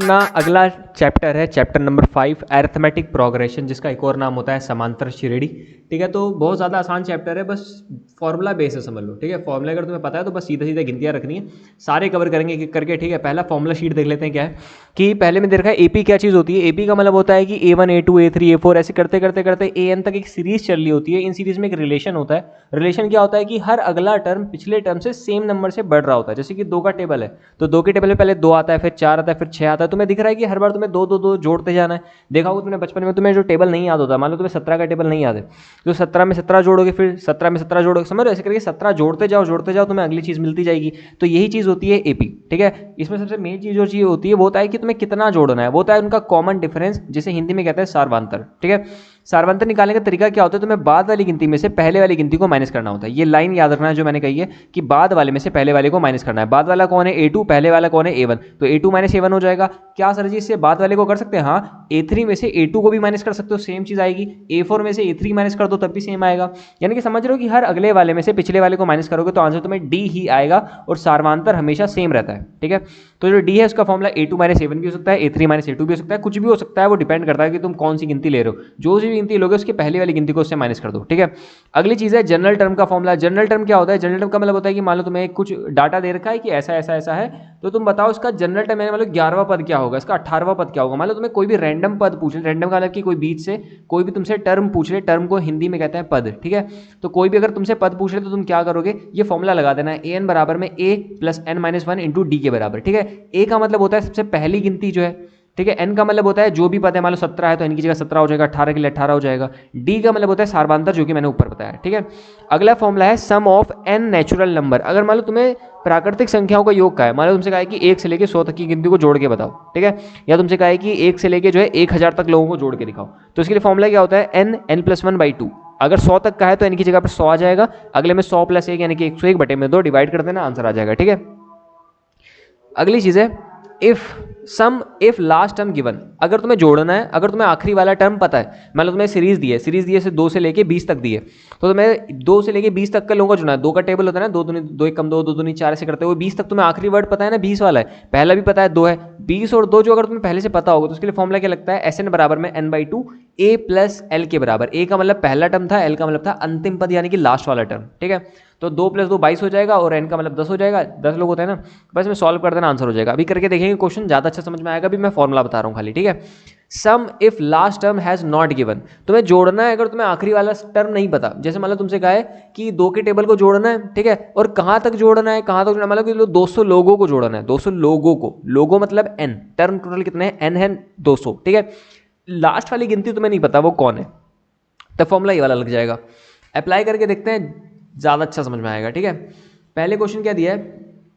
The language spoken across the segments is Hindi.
अपना अगला चैप्टर है चैप्टर नंबर 5 अरिथमेटिक प्रोग्रेशन, जिसका एक और नाम होता है समांतर श्रेणी। ठीक है, तो बहुत ज़्यादा आसान चैप्टर है, बस फॉर्मूला बेस है समझ लो। ठीक है, फॉर्मूला अगर तुम्हें पता है तो बस सीधा सीधा गिनतियाँ रखनी है, सारे कवर करेंगे एक एक करके। ठीक है, पहला फॉर्मूला शीट देख लेते हैं क्या है कि पहले में देख रखा है एपी क्या चीज़ होती है। एपी का मतलब होता है कि A1 A2 A3 A4 ऐसे करते करते करते AN तक एक सीरीज चल रही होती है। इन सीरीज में एक रिलेशन होता है। रिलेशन क्या होता है कि हर अगला टर्म पिछले टर्म से सेम नंबर से बढ़ रहा होता है। जैसे कि 2 का टेबल है तो 2 के टेबल में पहले 2 आता है, फिर 4 आता है, फिर 6 आता है। तुम्हें दिख रहा है कि हर बार तुम्हें 2 2 2 जोड़ते जाना है। देखा होगा तुमने बचपन में, तुम्हें जो टेबल नहीं याद होता, मान लो तुम्हें 17 का टेबल नहीं याद है तो 17 में 17 जोड़ोगे, फिर 17 में 17 जोड़ोगे, समझ रहे हो? ऐसे करके 17 जोड़ते जाओ, तुम्हें अगली चीज़ मिलती जाएगी। तो यही चीज़ होती है एपी। ठीक है, इसमें सबसे मेन चीज़ जो चीज़ होती है वो होता है कि तुम्हें कितना जोड़ना है, वो होता है उनका कॉमन डिफरेंस, जिसे हिंदी में कहते हैं सार्वंतर। ठीक है, सार्वंतर निकालने का तरीका क्या होता है, तुम्हें बाद वाली गिनती में से पहले वाली गिनती को माइनस करना होता है। ये लाइन याद रखना है जो मैंने कही है कि बाद वाले में से पहले वाले को माइनस करना है। बाद वाला कौन है? A2, पहले वाला कौन है? A1। तो A2 माइनस A1 हो जाएगा। क्या सर जी इससे बाद वाले को कर सकते हैं? हाँ, A3 में से A2 को भी माइनस कर सकते हो, सेम चीज आएगी। A4 में से A3 माइनस कर दो तब भी सेम आएगा। यानी कि समझ रहे हो कि हर अगले वाले में से पिछले वाले को माइनस करोगे तो आंसर तुम्हें D ही आएगा, और सार्वंतर हमेशा सेम रहता है। ठीक है, तो जो D है उसका फॉर्मूला A2 माइनस A1 भी हो सकता है, A3 माइनस A2 भी हो सकता है, कुछ भी हो सकता है। वो डिपेंड करता है कि तुम कौन सी गिनती ले रहे हो। जो सी भी गिनती लोगे उसके पहले वाली गिनती को उससे माइनस कर दो। ठीक है, अगली चीज है जनरल टर्म का फॉर्मूला। जनरल टर्म क्या होता है? जनरल टर्म का मतलब होता है कि मान लो तुम्हें कुछ डाटा दे रखा है कि ऐसा ऐसा ऐसा है, तो तुम बताओ इसका जनरल टर्म है, मतलब 11वां पद क्या होगा, इसका 18वां पद क्या होगा। मान लो तुम्हें कोई भी रैंडम पद पूछ ले, रैंडम का मतलब कि कोई बीच से कोई भी तुमसे टर्म पूछ ले, टर्म को हिंदी में कहते हैं पद। ठीक है, तो कोई भी अगर तुमसे पद पूछ ले तो तुम क्या करोगे, ये फॉर्मूला लगा देना है, an बराबर में a plus n minus 1 into D के बराबर। ठीक है, a का मतलब होता है सबसे पहली गिनती जो है। ठीक है, n का मतलब होता है जो भी पद है, मान लो 17 है तो n की जगह 17 हो जाएगा, 18 के लिए 18 हो जाएगा। d का मतलब होता है सार्वंतर, जो कि मैंने ऊपर बताया। ठीक है, अगला फॉर्मूला है सम ऑफ n नेचुरल नंबर। अगर मान लो तुम्हें प्राकृतिक संख्याओं का योग का है, मान लो तुमसे कहा है कि 1 से लेकर 100 तक की गिनती को जोड़ के बताओ। ठीक है, या तुमसे कहा है कि 1 से लेकर जो है 1000 तक लोगों को जोड़ के दिखाओ, तो इसके लिए फॉर्मूला क्या होता है? n plus 1/2। अगर 100 तक का है तो n की जगह पर 100 आ जाएगा, अगले में 100 प्लस 1 यानी कि 101 बटे में 2 डिवाइड कर देना, आंसर आ जाएगा। ठीक है, अगली चीज है इफ लास्ट टर्म गिवन। अगर तुम्हें जोड़ना है, अगर तुम्हें आखिरी वाला टर्म पता है, मान लो तुम्हें सीरीज दी है से 2 से लेके 20 तक दी है, तो तुम्हें 2 से लेके 20 तक का लोगों का जोड़ना है। 2 का टेबल होता है ना, 2 दूनी 2 एक कम 2 2 दूनी 4 ऐसे करते हुए 20 तक तुम्हें आखिरी वर्ड पता है ना, 20 वाला है, पहला भी पता है 2 है। 20 और 2 जो अगर तुम्हें पहले से पता होगा तो उसके लिए फॉर्मूला क्या लगता है? Sn बराबर में n/2 a प्लस एल के बराबर। a का मतलब पहला टर्म था, l का मतलब था अंतिम पद यानी कि लास्ट वाला टर्म। ठीक है, तो 2 + 2 22 हो जाएगा, और n का मतलब 10 हो जाएगा। 10 लोग होते हैं ना, बस में सॉल्व कर देना, आंसर हो जाएगा। अभी करके देखेंगे क्वेश्चन, ज़्यादा अच्छा समझ में आएगा। अभी मैं फॉर्मूला बता रहा हूँ खाली। ठीक है, sum if last term has not given. तुम्हें जोड़ना है अगर तुम्हें आखिरी वाला टर्म नहीं पता। जैसे मान लो तुमसे कहा है कि 2 के टेबल को जोड़ना है, ठीक है, और कहाँ तक जोड़ना है, कहाँ तक जोड़ना है, मतलब कि 200 लोगों को जोड़ना है। 200 लोगों को, लोगो मतलब n, टर्म टोटल कितने हैं? n है 200। ठीक है, लास्ट वाली गिनती तुम्हें नहीं पता वो कौन है, तो फॉर्मूला ये वाला लग जाएगा। अप्लाई करके देखते हैं, ज़्यादा अच्छा समझ में आएगा। ठीक है, पहले क्वेश्चन क्या दिया है?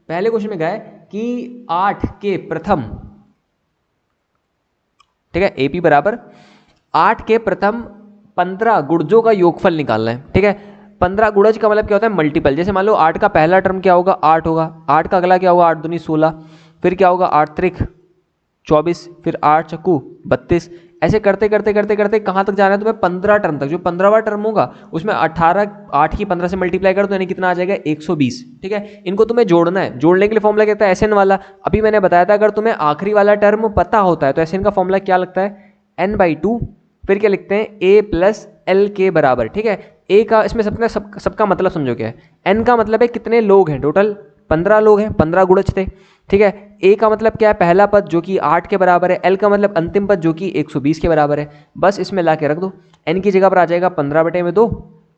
पहले क्वेश्चन में कहा है कि 8 के प्रथम, ठीक है, AP बराबर 8 के प्रथम 15 गुणजों का योगफल निकालना है। ठीक है, 15 गुणज का मतलब क्या होता है? मल्टीपल। जैसे मान लो 8 का पहला टर्म क्या होगा? 8 होगा। 8 का अगला क्या होगा? 8 दूनी 16, फिर क्या होगा? 8 त्रिक 24, फिर 8 चक्कू 32। ऐसे करते करते करते करते कहाँ तक जाना है तुम्हें? 15 टर्म तक। जो 15वां टर्म होगा उसमें 18 8 की 15 से मल्टीप्लाई कर दो, यानी कितना आ जाएगा? 120। ठीक है, इनको तुम्हें जोड़ना है। जोड़ने के लिए फॉर्मूला कहता है Sn वाला। अभी मैंने बताया था अगर तुम्हें आखिरी वाला टर्म पता होता है तो Sn का फॉर्मूला क्या लगता है? n/2, फिर क्या लिखते हैं? a प्लस एल के बराबर। ठीक है, a का इसमें सबका मतलब समझो क्या है। n का मतलब है कितने लोग हैं, टोटल 15 लोग हैं, 15 गुणज थे। ठीक है, a का मतलब क्या है? पहला पद जो कि 8 के बराबर है। l का मतलब अंतिम पद जो कि 120 के बराबर है। बस इसमें ला के रख दो। n की जगह पर आ जाएगा 15/2,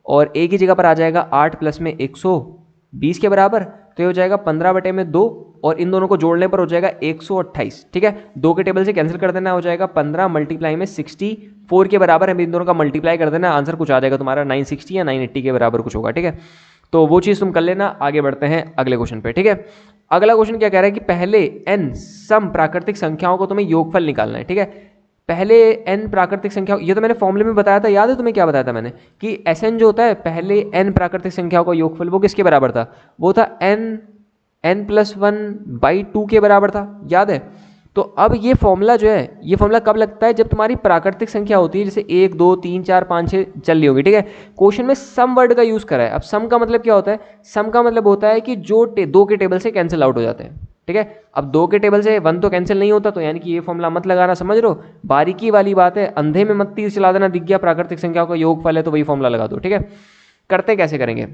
और a की जगह पर आ जाएगा 8 प्लस में 120 के बराबर, तो ये हो जाएगा 15/2, और इन दोनों को जोड़ने पर हो जाएगा 128। ठीक है, 2 के टेबल से कैंसिल कर देना, हो जाएगा 15 मल्टीप्लाई में 64 के बराबर है। इन दोनों का मल्टीप्लाई कर देना, आंसर कुछ आ जाएगा तुम्हारा 960 या 980 के बराबर कुछ होगा। ठीक है, तो वो चीज़ तुम कर लेना। आगे बढ़ते हैं अगले क्वेश्चन पे। ठीक है, अगला क्वेश्चन क्या कह रहा है कि पहले n सम प्राकृतिक संख्याओं को तुम्हें योगफल निकालना है। ठीक है, पहले n प्राकृतिक संख्याओं, ये तो मैंने फॉर्मूले में बताया था, याद है तुम्हें क्या बताया था मैंने? कि Sn जो होता है पहले n प्राकृतिक संख्याओं का योगफल, वो किसके बराबर था? वो था n + 1/2 के बराबर था, याद है? तो अब ये फॉर्मूला जो है, ये फॉर्मूला कब लगता है? जब तुम्हारी प्राकृतिक संख्या होती है, जैसे 1 2 3 4 5 6 चल रही होगी। ठीक है, क्वेश्चन में सम वर्ड का यूज करा है। अब सम का मतलब क्या होता है? सम का मतलब होता है कि जो 2 के टेबल से कैंसिल आउट हो जाते हैं। ठीक है। अब 2 के टेबल से 1 तो कैंसिल नहीं होता, तो यानी कि ये फॉर्मूला मत लगाना, समझ रहे हो, बारीकी वाली बात है, अंधे में मत तीर चला देना, दिख गया प्राकृतिक संख्याओं का योगफल है तो वही फॉर्मूला लगा दो, ठीक है। करते कैसे करेंगे,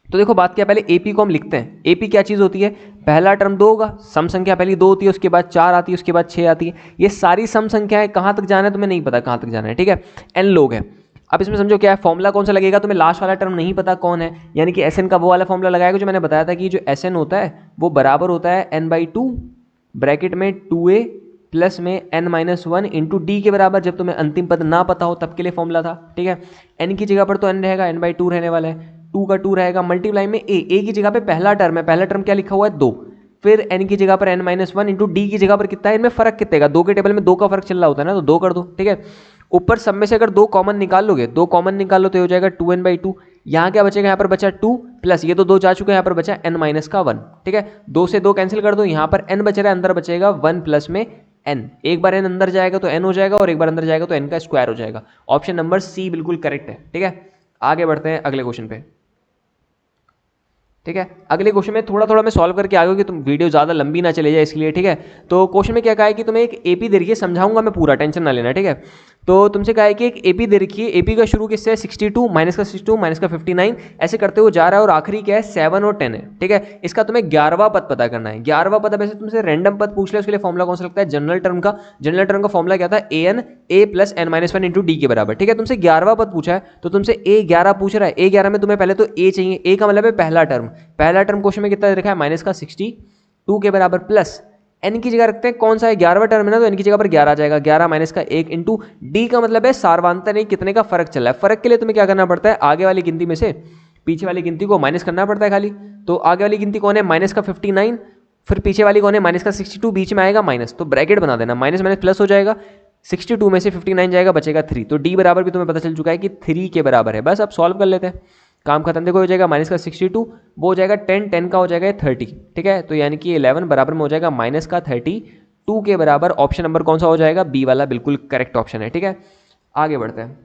तो देखो बात क्या, पहले एपी को हम लिखते हैं। एपी क्या चीज़ होती है, पहला टर्म 2 होगा, सम संख्या पहली 2 होती है, उसके बाद 4 आती है, उसके बाद 6 आती है। ये सारी सम संख्याएं कहाँ तक जाना है तुम्हें नहीं पता, कहाँ तक जाना है, ठीक है। एन लोग है। अब इसमें समझो क्या है, फॉर्मूला कौन सा लगेगा, तुम्हें लास्ट वाला टर्म नहीं पता कौन है, यानी कि एस एन का वो वाला फॉर्मूला लगाएगा जो मैंने बताया था कि जो एस एन होता है वो बराबर होता है n/2 ब्रैकेट में 2a प्लस में n-1 इंटू डी के बराबर, जब तुम्हें अंतिम पद ना पता हो तब के लिए फॉर्मूला था, ठीक है। n की जगह पर तो n रहेगा, n/2 रहने वाला है, 2 का 2 रहेगा, मल्टीप्लाई में a की जगह पे पहला टर्म है, पहला टर्म क्या लिखा हुआ है 2, फिर n की जगह पर n-1 इंटू डी की जगह पर कितना है, इनमें फर्क कितने का, 2 के टेबल में 2 का फर्क चल रहा होता है ना, तो 2 कर दो, ठीक है। ऊपर सब में से अगर 2 कॉमन निकाल लोगे, 2 कॉमन निकाल लो तो हो जाएगा 2n/2, यहाँ क्या बचेगा, यहाँ पर बचा 2 प्लस ये तो 2 जा चुके हैं, यहाँ पर बचा n-1, ठीक है। 2 से 2 कैंसिल कर दो, यहाँ पर n बच रहा है, अंदर बचेगा 1 प्लस में n, एक बार n अंदर जाएगा तो n हो जाएगा और एक बार अंदर जाएगा तो n का स्क्वायर हो जाएगा। ऑप्शन नंबर सी बिल्कुल करेक्ट है, ठीक है। आगे बढ़ते हैं अगले क्वेश्चन पे, ठीक है। अगले क्वेश्चन में थोड़ा थोड़ा मैं सॉल्व करके आगे कि तुम वीडियो ज़्यादा लंबी ना चले जाए इसलिए, ठीक है। तो क्वेश्चन में क्या कहा है कि तुम्हें एक एपी दे रखी है, समझाऊंगा मैं पूरा, टेंशन ना लेना, ठीक है। तो तुमसे कहा है कि एक एपी दे रखी है, एपी का शुरू किससे है 62 माइनस का 62 माइनस का 59, ऐसे करते हुए जा रहा है और आखिरी क्या है 7 और 10 है, ठीक है। इसका तुम्हें 11वां पद पता करना है। 11वां पद, वैसे तुमसे रैंडम पद पूछ ले, उसके लिए फॉर्मूला कौन सा लगता है, जनरल टर्म का। जनरल टर्म का फॉर्मूला क्या था, a plus n-1 into D के बराबर, ठीक है। तुमसे 11वां पद पूछा है तो तुमसे a11 पूछ रहा है, a11 में तुम्हें पहले तो a चाहिए, a का मतलब है पहला टर्म, पहला टर्म क्वेश्चन में कितना लिखा है माइनस का 62 के बराबर प्लस n की जगह रखते हैं कौन सा है 11वां टर्म है ना, तो n की जगह पर 11 आ जाएगा, 11 माइनस का 1 इंटू डी का मतलब है सार्वधानिक नहीं कितने का फर्क चल रहा है। फर्क के लिए तुम्हें क्या करना पड़ता है, आगे वाली गिनती में से पीछे वाली गिनती को माइनस करना पड़ता है खाली। तो आगे वाली गिनती कौन है माइनस का 59, फिर पीछे वाली कौन है माइनस का 62, बीच में आएगा माइनस, तो ब्रैकेट बना देना, माइनस माइनस प्लस हो जाएगा, 62 में से 59 जाएगा, बचेगा 3, तो डी बराबर भी तुम्हें पता चल चुका है कि 3 के बराबर है। बस अब सॉल्व कर लेते हैं, काम खत्म। देखो हो जाएगा माइनस का 62, वो हो जाएगा 10, 10 का हो जाएगा 30, ठीक है। तो यानी कि 11 बराबर में हो जाएगा माइनस का 32 के बराबर। ऑप्शन नंबर कौन सा हो जाएगा, बी वाला बिल्कुल करेक्ट ऑप्शन है, ठीक है। आगे बढ़ते हैं,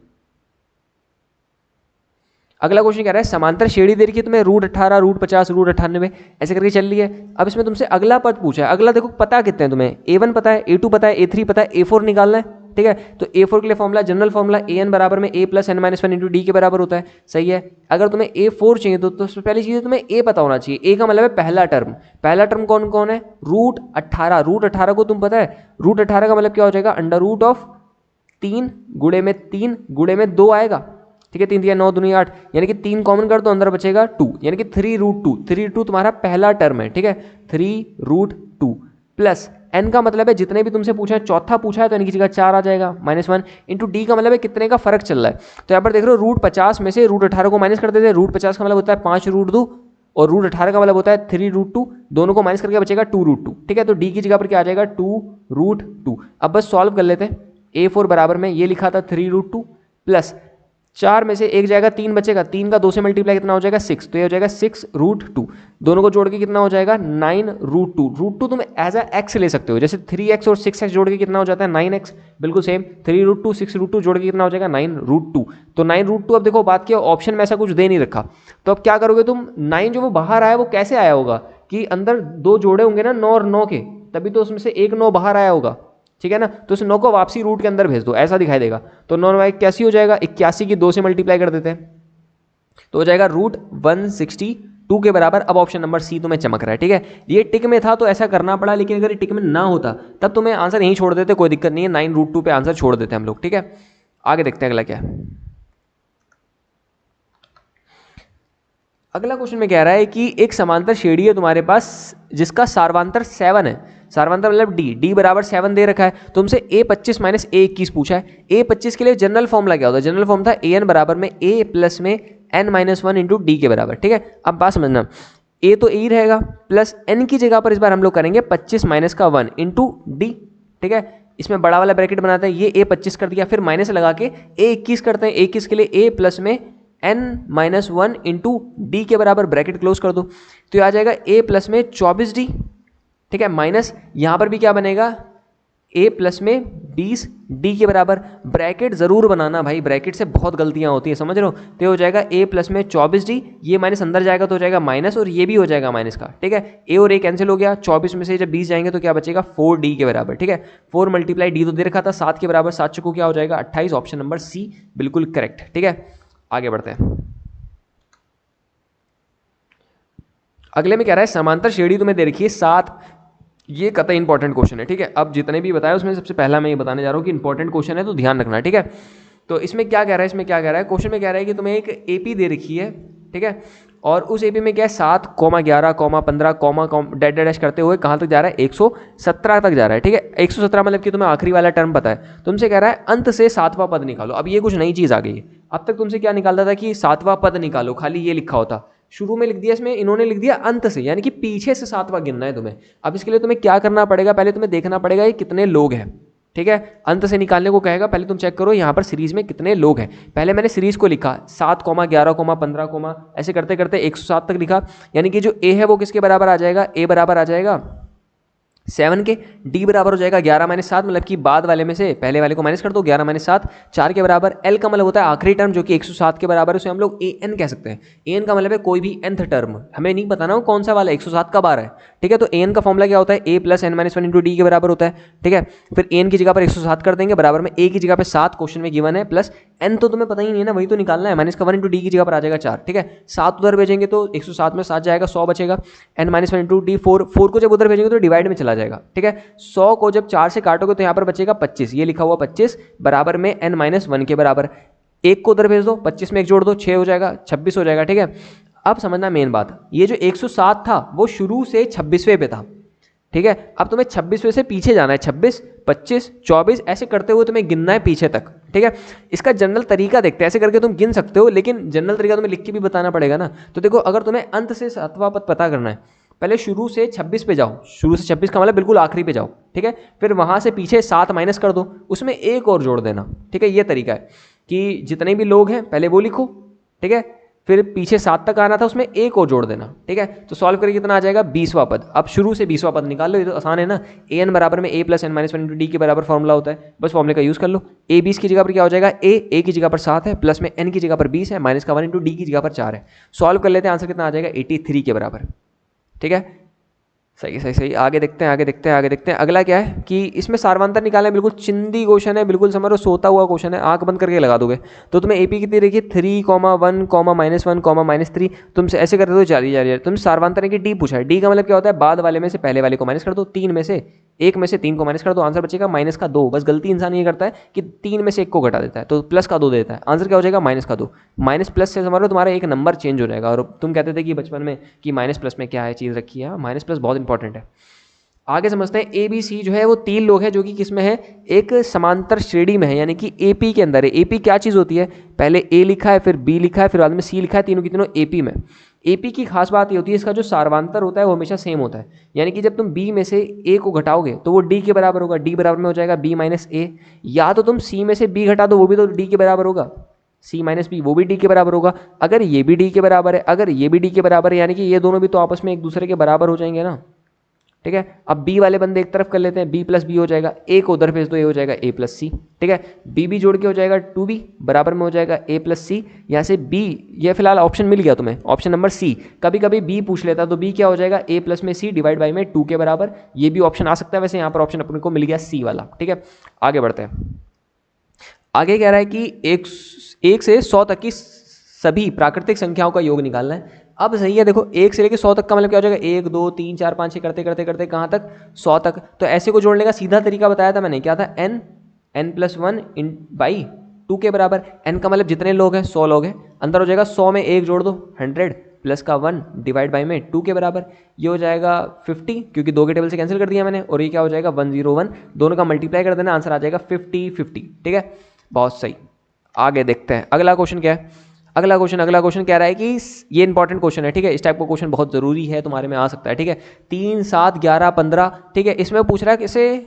अगला क्वेश्चन कह रहा है समांतर श्रेणी दे रखी है तुम्हें, √18 √50 √98 ऐसे करके चल रही है। अब इसमें तुमसे अगला पद पूछा है, अगला देखो पता कितने हैं तुम्हें, a1 पता है, a2 पता है, a3 पता है, a4 निकालना है, ठीक है। तो a4 के लिए फॉर्मूला जनरल फॉर्मूला an बराबर में a plus n-1 into D के बराबर होता है, सही है। अगर तुम्हें a4 चाहिए तो पहली चीज़ तुम्हें a पता होना चाहिए, a का मतलब है पहला टर्म, पहला टर्म कौन कौन है √18, √18 को तुम पता है, √18 का मतलब क्या हो जाएगा √3 गुणे में 3 गुणे में 2 आएगा, ठीक है। 3 दिया 9 दूनी 8, यानी कि 3 कॉमन कर दो अंदर बचेगा 2, यानी कि 3√2, 3√2 तुम्हारा पहला टर्म है, ठीक है। 3√2 प्लस n का मतलब है जितने भी तुमसे पूछा है, चौथा पूछा है तो n की जगह 4 आ जाएगा, -1 इंटू डी का मतलब है कितने का फर्क चल रहा है। तो यहाँ पर देख रहे हो √50 में से √18 को माइनस कर देते हैं, √50 का मतलब होता है 5√2 और √18 का मतलब होता है 3√2, दोनों को माइनस करके बचेगा 2√2, ठीक है। तो डी की जगह पर क्या आ जाएगा 2√2। अब बस सॉल्व कर लेते हैं, a4 बराबर में ये लिखा था 3√2 प्लस 4 में से एक जाएगा 3 बचेगा, 3 का 2 से मल्टीप्लाई कितना हो जाएगा 6, तो ये हो जाएगा 6√2, दोनों को जोड़ के कितना हो जाएगा 9√2। √2 तुम एज अ एक्स ले सकते हो, जैसे 3x और 6x जोड़ के कितना हो जाता है 9x, बिल्कुल सेम 3√2 6√2 जोड़ के कितना हो जाएगा 9√2। तो 9√2, अब देखो बात क्या, ऑप्शन में ऐसा कुछ दे नहीं रखा, तो अब क्या करोगे तुम, 9 जो वो बाहर आया वो कैसे आया होगा कि अंदर 2 जोड़े होंगे ना 9 और 9 के, तभी तो उसमें से एक 9 बाहर आया होगा, ठीक है ना। तो उस 9 को वापसी रूट के अंदर भेज दो, ऐसा दिखाई देगा। तो 9 कैसी हो जाएगा 81 की 2 से मल्टीप्लाई कर देते हैं तो हो जाएगा √162 के बराबर। अब ऑप्शन नंबर सी तुम्हें चमक रहा है, ठीक है। ये टिक में था तो ऐसा करना पड़ा, लेकिन अगर ये टिक में ना होता तब तुम्हें आंसर यहीं छोड़ देते, कोई दिक्कत नहीं है, 9√2 पे आंसर छोड़ देते हम लोग, ठीक है। आगे देखते हैं अगला क्या है। अगला क्वेश्चन में कह रहा है कि एक समांतर श्रेणी है तुम्हारे पास जिसका सार्वधानिक 7 है, सार्वधानिक मतलब d बराबर 7 दे रखा है, तुमसे a25 माइनस a21 पूछा है। a25 के लिए जनरल फॉर्मूला क्या होता है, जनरल फॉर्म था an बराबर में a प्लस में n-1 इंटू डी के बराबर, ठीक है। अब बात समझना, a तो a रहेगा प्लस n की जगह पर इस बार हम लोग करेंगे 25 माइनस का 1 इंटू डी, ठीक है। इसमें बड़ा वाला ब्रैकेट बनाते हैं, ये a25 कर दिया, फिर माइनस लगा के a21 करते हैं, a21 के लिए a प्लस में n-1 इंटू डी के बराबर, ब्रैकेट क्लोज कर दो, तो ये आ जाएगा a प्लस में 24d, ठीक है, माइनस यहाँ पर भी क्या बनेगा a प्लस में 20 d के बराबर, ब्रैकेट जरूर बनाना भाई, ब्रैकेट से बहुत गलतियां होती है, समझ रहे हो। तो ये हो जाएगा a प्लस में 24d, ये माइनस अंदर जाएगा तो हो जाएगा माइनस, और ये भी हो जाएगा माइनस का, ठीक है। a और a कैंसिल हो गया, 24 में से जब 20 जाएंगे तो क्या बचेगा 4d के बराबर, ठीक है। 4 मल्टीप्लाई d तो दे रखा था 7 के बराबर, 7 चुको क्या हो जाएगा 28, ऑप्शन नंबर सी बिल्कुल करेक्ट, ठीक है। आगे बढ़ते हैं। अगले में कह रहा है समांतर श्रेणी तुम्हें दे रखी है 7, ये कतई इंपॉर्टेंट क्वेश्चन है, ठीक है। अब जितने भी बताया उसमें सबसे पहला मैं ये बताने जा रहा हूँ कि इंपॉर्टेंट क्वेश्चन है तो ध्यान रखना, ठीक है। तो इसमें क्या कह रहा है, इसमें क्या कह रहा है, क्वेश्चन में कह रहा है कि तुम्हें एक एपी दे रखी है, ठीक है, और उस एपी में क्या है 7, 11, 15, डैश डैश करते हुए कहाँ तक जा रहा है 117 तक जा रहा है, ठीक है। 117 मतलब कि तुम्हें आखिरी वाला टर्म पता है, तुमसे कह रहा है अंत से 7वां पद निकालो। अब ये कुछ नई चीज़ आ गई है, अब तक तुमसे क्या निकालता था कि 7वां पद निकालो, खाली ये लिखा होता, शुरू में लिख दिया, इसमें इन्होंने लिख दिया अंत से, यानी कि पीछे से 7वां गिनना है तुम्हें। अब इसके लिए तुम्हें क्या करना पड़ेगा, पहले तुम्हें देखना पड़ेगा ये कितने लोग हैं, ठीक है। अंत से निकालने को कहेगा, पहले तुम चेक करो यहाँ पर सीरीज में कितने लोग हैं। पहले मैंने सीरीज को लिखा 7, 11, 15, ऐसे करते करते 107 तक लिखा, यानी कि जो ए है वो किसके बराबर आ जाएगा, ए बराबर आ जाएगा 7 के, डी बराबर हो जाएगा 11 - 7, मतलब कि बाद वाले में से पहले वाले को माइनस कर दो, 11 - 7 4 के बराबर। एल का मतलब होता है आखिरी टर्म जो कि 107 के बराबर है, उसे हम लोग ए एन कह सकते हैं। ए एन का मतलब है कोई भी nth टर्म, हमें नहीं पता ना कौन सा वाला 107 का बार है, ठीक है। तो ए एन का फॉर्मूला क्या होता है, A plus N minus 1 into D के बराबर होता है, ठीक है। फिर ए एन की जगह पर 107 कर देंगे, बराबर में ए की जगह पर 7 क्वेश्चन में गिवन है, प्लस एन तो तुम्हें पता ही नहीं है ना, वही तो निकालना है, माइनस का 1 इंटू डी की जगह पर आ जाएगा 4, ठीक है। 7 उधर भेजेंगे तो 107 में 7 जाएगा, 100 बचेगा, एन माइनस 1 इंटू डी 4 को जब उधर भेजेंगे तो डिवाइड में चला जाएगा, ठीक है। 100 को जब 4 से काटोगे तो यहाँ पर बचेगा 25, ये लिखा हुआ 25 बराबर में n - 1 के बराबर। एक को उधर भेज दो, 25 में एक जोड़ दो, 6 हो जाएगा, 26 हो जाएगा, ठीक है। अब समझना मेन बात, ये जो 107 था वो शुरू से 26वें पे था, ठीक है। अब तुम्हें 26वें से पीछे जाना है, 26, 25, 24 ऐसे करते हुए तुम्हें गिनना है पीछे तक, ठीक है। इसका जनरल तरीका देखते हैं, ऐसे करके तुम गिन सकते हो, लेकिन जनरल तरीका तुम्हें लिख के भी बताना पड़ेगा ना। तो देखो, अगर तुम्हें अंत से 7वां पद पता करना है, पहले शुरू से 26 पे जाओ, शुरू से 26 का मतलब बिल्कुल आखिरी पे जाओ, ठीक है। फिर वहां से पीछे 7 माइनस कर दो, उसमें एक और जोड़ देना, ठीक है। ये तरीका है कि जितने भी लोग हैं पहले वो लिखो, ठीक है, फिर पीछे 7 तक आना था, उसमें एक और जोड़ देना, ठीक है। तो सॉल्व करके कितना आ जाएगा 20वां पद। अब शुरू से 20वां पद निकाल लो, ये तो आसान है ना। ए एन बराबर में A plus N minus 1 into D के बराबर फॉर्मूला होता है, बस फॉर्मूले का यूज कर लो। ए 20 की जगह पर क्या हो जाएगा, ए की जगह पर 7 है, प्लस में एन की जगह पर 20 है, माइनस का 1 इंटू डी की जगह पर 4 है। सॉल्व कर लेते हैं, आंसर कितना आ जाएगा 83 के बराबर, ठीक है। सही आगे देखते हैं। अगला क्या है कि इसमें सारवांतर निकालना है, बिल्कुल चिंदी क्वेश्चन है, बिल्कुल समझो सोता हुआ क्वेश्चन है, आंख बंद करके लगा दोगे। तो तुम्हें एपी कितनी रखी 3, 1, -1, -3, तुमसे ऐसे करते हो जा रही है। तुम सारवांतर की डी पूछा है, डी का मतलब क्या होता है, बाद वाले में से पहले वाले को माइनस कर दो, 3 में से 1 में से 3 को माइनस कर दो, आंसर बचेगा -2। बस गलती इंसान ये करता है कि 3 में से 1 को घटा देता है, तो +2 देता है, आंसर क्या हो जाएगा -2। माइनस प्लस से समझ लो तुम्हारा एक नंबर चेंज हो जाएगा। और तुम कहते थे कि बचपन में कि माइनस प्लस में क्या है चीज़ रखी है, माइनस प्लस बहुत इंपॉर्टेंट है। आगे समझते हैं, ए बी सी जो है वो 3 लोग हैं जो कि किस में है, एक समांतर श्रेणी में है, यानी कि एपी के अंदर है। एपी क्या चीज़ होती है, पहले ए लिखा है, फिर बी लिखा है, फिर बाद में सी लिखा है, तीनों की तीनों एपी में। एपी की खास बात ये होती है, इसका जो सारवांतर होता है वो हमेशा सेम होता है, यानी कि जब तुम बी में से ए को घटाओगे तो वो डी के बराबर होगा, डी बराबर में हो जाएगा बी माइनस ए। या तो तुम सी में से बी घटा दो, वो भी तो डी के बराबर होगा, सी माइनस बी वो भी डी के बराबर होगा। अगर ये भी डी के बराबर है, अगर ये भी डी के बराबर है, यानी कि ये दोनों भी तो आपस में एक दूसरे के बराबर हो जाएंगे ना, ठीक है। अब बी वाले बंदे एक तरफ कर लेते हैं, बी प्लस बी हो जाएगा, ए को उधर भेज दो, ये हो जाएगा ए प्लस सी, ठीक है। बी जोड़ के हो जाएगा 2b बराबर में हो जाएगा ए प्लस सी। यहाँ से बी, ये फिलहाल ऑप्शन मिल गया तुम्हें, ऑप्शन नंबर सी। कभी कभी बी पूछ लेता तो बी क्या हो जाएगा, ए प्लस में सी डिवाइड बाई में 2 के बराबर, ये भी ऑप्शन आ सकता है। वैसे यहाँ पर ऑप्शन अपने को मिल गया सी वाला, ठीक है। आगे बढ़ते हैं, आगे कह रहा है कि 1 से 100 तक की सभी प्राकृतिक संख्याओं का योग निकालना है। अब सही है, देखो 1 से लेकर 100 तक का मतलब क्या हो जाएगा, 1, 2, 3, 4, 5, 6 करते करते करते कहाँ तक 100 तक। तो ऐसे को जोड़ने का सीधा तरीका बताया था मैंने, क्या था, n + 1 बाई 2 के बराबर। n का मतलब जितने लोग हैं 100 लोग हैं, अंदर हो जाएगा 100 में 1 जोड़ दो 100 प्लस का 1 डिवाइड बाई में 2 के बराबर। ये हो जाएगा 50, क्योंकि 2 के टेबल से कैंसिल कर दिया मैंने, और ये क्या हो जाएगा 101, दोनों का मल्टीप्लाई कर देना, आंसर आ जाएगा 50, 50, ठीक है। बहुत सही। आगे देखते हैं अगला क्वेश्चन क्या है। अगला क्वेश्चन कह रहा है कि ये इंपॉर्टेंट क्वेश्चन है, ठीक है। इस टाइप का क्वेश्चन बहुत जरूरी है, तुम्हारे में आ सकता है, ठीक है। 3, 7, 11, 15, ठीक है। इसमें पूछ रहा है किसे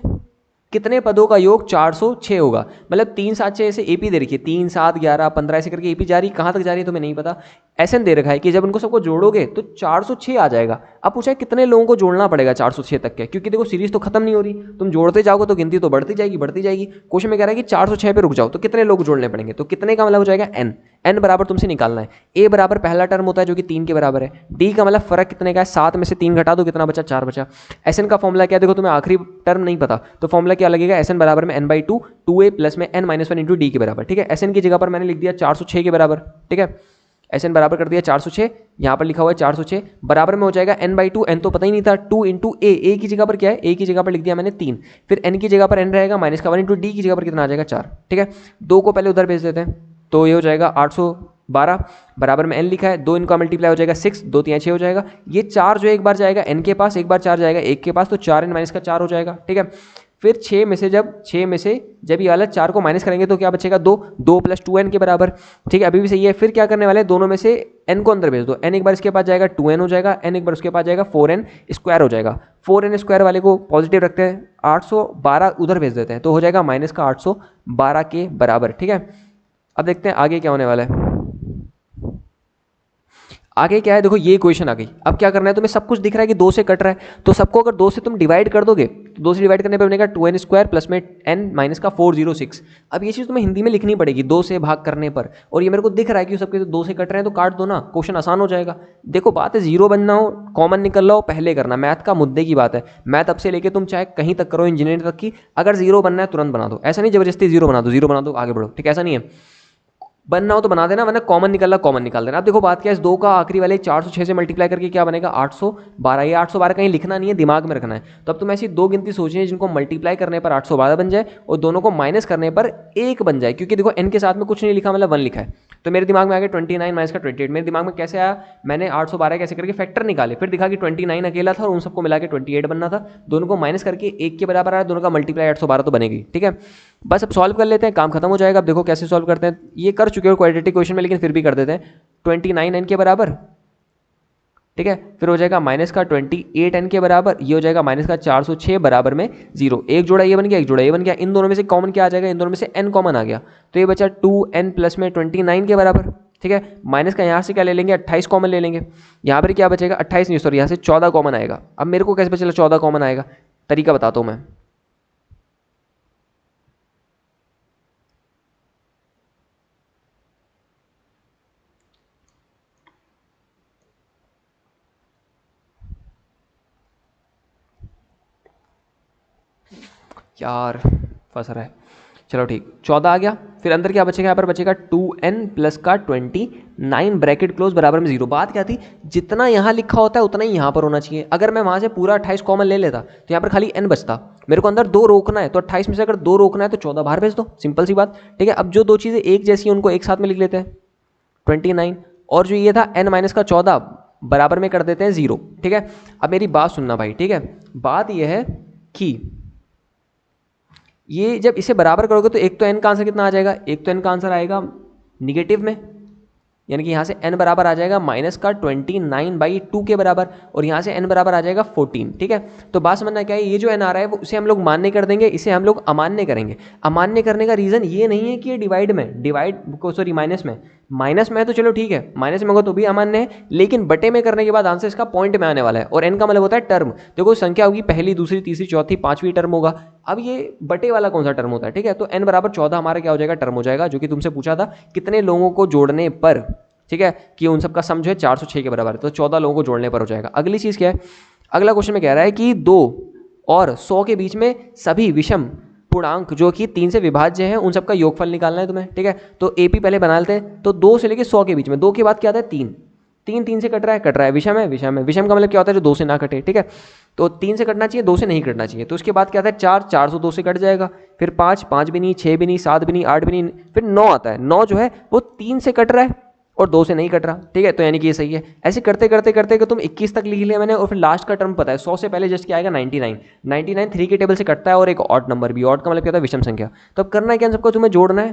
कितने पदों का योग 406 होगा। मतलब 3 7 6 ऐसे एपी दे रखी है, 3 7 11 15 ऐसे करके एपी जा रही, कहाँ तक जा रही है तुम्हें नहीं पता। एसएन दे रखा है कि जब उनको सबको जोड़ोगे तो 406 आ जाएगा। अब पूछा है कितने लोगों को जोड़ना पड़ेगा 406 तक के, क्योंकि देखो सीरीज तो खत्म नहीं हो रही, तुम जोड़ते जाओगे तो गिनती तो बढ़ती जाएगी बढ़ती जाएगी। क्वेश्चन में कह रहा है कि 406 पे रुक जाओ, तो कितने लोग जोड़ने पड़ेंगे, तो कितने का मतलब हो जाएगा एन। एन बराबर तुमसे निकालना है, ए बराबर पहला टर्म होता है जो कि 3 के बराबर है, डी का मतलब फर्क कितने का है, 7 में से 3 घटा दो कितना बचा, 4 बचा। एसएन का फॉर्मूला क्या, देखो तुम्हें आखिरी टर्म नहीं पता तो फॉर्मूला क्या लगेगा, एसएन बराबर में n बाई 2 2a प्लस में n-1 इंटू डी के बराबर। ठीक है, एसएन की जगह पर मैंने लिख दिया 406 के बराबर। ठीक है, एसएन बराबर कर दिया 406, यहाँ पर लिखा हुआ है 406 बराबर में हो जाएगा n बाई 2, n तो पता ही नहीं था, 2 इंटू ए की जगह पर क्या है, ए की जगह पर लिख दिया मैंने 3, फिर n की जगह पर n रहेगा माइनस का 1 इंटू डी की जगह पर कितना आ जाएगा 4। ठीक है, 2 को पहले उधर भेज देते हैं, तो ये हो जाएगा 812 बराबर में n लिखा है, 2 इनका मल्टीप्लाई हो जाएगा 6, 2 3 6 हो जाएगा। ये 4 जो एक बार जाएगा n के पास, एक बार 4 जाएगा 1 के पास, तो 4n माइनस का 4 हो जाएगा। ठीक है, फिर 6 में से जब ये वाला 4 को माइनस करेंगे तो क्या बचेगा 2, 2 प्लस 2n के बराबर। ठीक है, अभी भी सही है। फिर क्या करने वाले हैं, दोनों में से n को अंदर भेज दो, n एक बार इसके पास जाएगा 2n हो जाएगा, n एक बार उसके पास जाएगा 4n स्क्वायर हो जाएगा। 4n स्क्वायर वाले को पॉजिटिव रखते हैं, 812 उधर भेज देते हैं, तो हो जाएगा माइनस का 812 के बराबर। ठीक है, अब देखते हैं आगे क्या होने वाला है। आगे क्या है, देखो ये इक्वेशन आ गई। अब क्या करना है, तुम्हें सब कुछ दिख रहा है कि 2 से कट रहा है, तो सबको अगर 2 से तुम डिवाइड कर दोगे तो 2 से डिवाइड करने पे बनेगा 2n स्क्वायर प्लस में n माइनस का 406। अब ये चीज़ तुम्हें हिंदी में लिखनी पड़ेगी 2 से भाग करने पर, और ये मेरे को दिख रहा है कि सबके 2 से कट रहे हैं तो काट दो ना, क्वेश्चन आसान हो जाएगा। देखो बात है, जीरो बनना हो कॉमन निकल रहा हो पहले करना, मैथ का मुद्दे की बात है। मैथ अब से लेके तुम चाहे कहीं तक करो, इंजीनियरिंग तक की, अगर जीरो बनना है तुरंत बना दो, ऐसा नहीं जबरदस्ती जीरो बना दो आगे बढ़ो। ठीक है, ऐसा नहीं है, बनना हो तो बना देना, वरना कॉमन निकल रहा कॉमन निकाल देना। अब देखो बात क्या है, इस 2 का आखिरी वाले 406 से मल्टीप्लाई करके क्या बनेगा 812। ये 812 कहीं लिखना नहीं है, दिमाग में रखना है। तो अब तुम ऐसी 2 गिनती सोचिए जिनको मल्टीप्लाई करने पर 812 बन जाए और दोनों को माइनस करने पर 1 बन जाए, क्योंकि देखो n के साथ में कुछ नहीं लिखा, मतलब 1 लिखा है। तो मेरे दिमाग में आ गया 29 माइनस का 28। मेरे दिमाग में कैसे आया, मैंने 812 कैसे करके फैक्टर निकाले, फिर दिखा कि 29 अकेला था और उन सबको मिला के 28 बनना था, दोनों को माइनस करके 1 के बराबर आया, दोनों का मल्टीप्लाई 812 तो बनेगी। ठीक है, बस अब सॉल्व कर लेते हैं, काम खत्म हो जाएगा। अब देखो कैसे सॉल्व करते हैं, ये कर चुके हो क्वाड्रेटिक क्वेश्चन में, लेकिन फिर भी कर देते हैं। 29 n के बराबर, ठीक है, फिर हो जाएगा माइनस का 28 n के बराबर, ये हो जाएगा माइनस का 406 बराबर में 0। एक जोड़ा ये बन गया, एक जोड़ा ये बन गया, इन दोनों में से कॉमन क्या आ जाएगा, इन दोनों में से n कॉमन आ गया, तो ये बचा 2n प्लस में 29 के बराबर। ठीक है, माइनस का यहाँ से क्या ले लेंगे, 28 कॉमन ले लेंगे, यहाँ पर क्या बचेगा 28 नहीं, सॉरी यहाँ से 14 कॉमन आएगा। अब मेरे को कैसे पता चला 14 कॉमन आएगा, तरीका बताता हूँ मैं। यार फंस रहा है, चलो ठीक, 14 आ गया, फिर अंदर क्या बचेगा, यहाँ पर बचेगा 2n प्लस का 29 ब्रैकेट क्लोज बराबर में 0। बात क्या थी, जितना यहाँ लिखा होता है उतना ही यहाँ पर होना चाहिए। अगर मैं वहाँ से पूरा 28 कॉमन ले लेता तो यहाँ पर खाली n बचता, मेरे को अंदर 2 रोकना है, तो 28 में से अगर 2 रोकना है तो 14 बाहर भेज दो, सिंपल सी बात। ठीक है, अब जो 2 चीज़ें एक जैसी हैं उनको एक साथ में लिख लेते हैं, 29 और जो ये था n माइनस का 14 बराबर में कर देते हैं 0। ठीक है, अब मेरी बात सुनना भाई, ठीक है, बात यह है कि ये जब इसे बराबर करोगे तो एक तो n का आंसर कितना आ जाएगा, एक तो n का आंसर आएगा निगेटिव में, यानी कि यहाँ से n बराबर आ जाएगा माइनस का 29/2 के बराबर, और यहाँ से n बराबर आ जाएगा 14। ठीक है, तो बात समझना क्या है, ये जो n आ रहा है वो उसे हम लोग मान्य कर देंगे, इसे हम लोग अमान्य करेंगे। अमान्य करने का रीज़न ये नहीं है कि ये माइनस में है तो चलो ठीक है, माइनस में होगा तो भी अमान्य है, लेकिन बटे में करने के बाद आंसर इसका पॉइंट में आने वाला है, और n का मतलब होता है टर्म। देखो संख्या होगी पहली, दूसरी, तीसरी, चौथी, पांचवी टर्म होगा। अब ये बटे वाला कौन सा टर्म होता है, ठीक है, तो n बराबर 14 हमारा क्या हो जाएगा, टर्म हो जाएगा, जो कि तुमसे पूछा था कितने लोगों को जोड़ने पर, ठीक है, कि उन सबका सम जो है 406 के बराबर है, तो 14 लोगों को जोड़ने पर हो जाएगा। अगली चीज़ क्या है, अगला क्वेश्चन में कह रहा है कि 2 और 100 के बीच में सभी विषम पूर्णांक जो कि 3 से विभाज्य हैं उन सबका योगफल निकालना है तुम्हें। ठीक है, तो एपी पहले बना लेते हैं। तो 2 से लेके 100 के बीच में, 2 के बाद क्या आता है 3, 3 से कट रहा है, विषम है, विषम का मतलब क्या होता है, जो 2 से ना कटे। ठीक है, तो 3 से कटना चाहिए, 2 से नहीं कटना चाहिए। तो उसके बाद क्या आता है 4, 4 से 2 से कट जाएगा, फिर 5, 5 भी नहीं, 6 भी नहीं, 7 भी नहीं, 8 भी नहीं, फिर 9 आता है। 9 जो है वो 3 से कट रहा है और 2 से नहीं कट रहा। ठीक है, तो यानी कि ये सही है। ऐसे करते करते करते कि तुम 21 तक लिख लिया मैंने, और फिर लास्ट का टर्म पता है 100 से पहले जस्ट क्या आएगा 99। 99 3 के टेबल से कटता है, और एक ऑड नंबर भी, ऑड का मतलब क्या होता है विषम संख्या। तो अब करना है क्या, इन सबको तुम्हें जोड़ना है।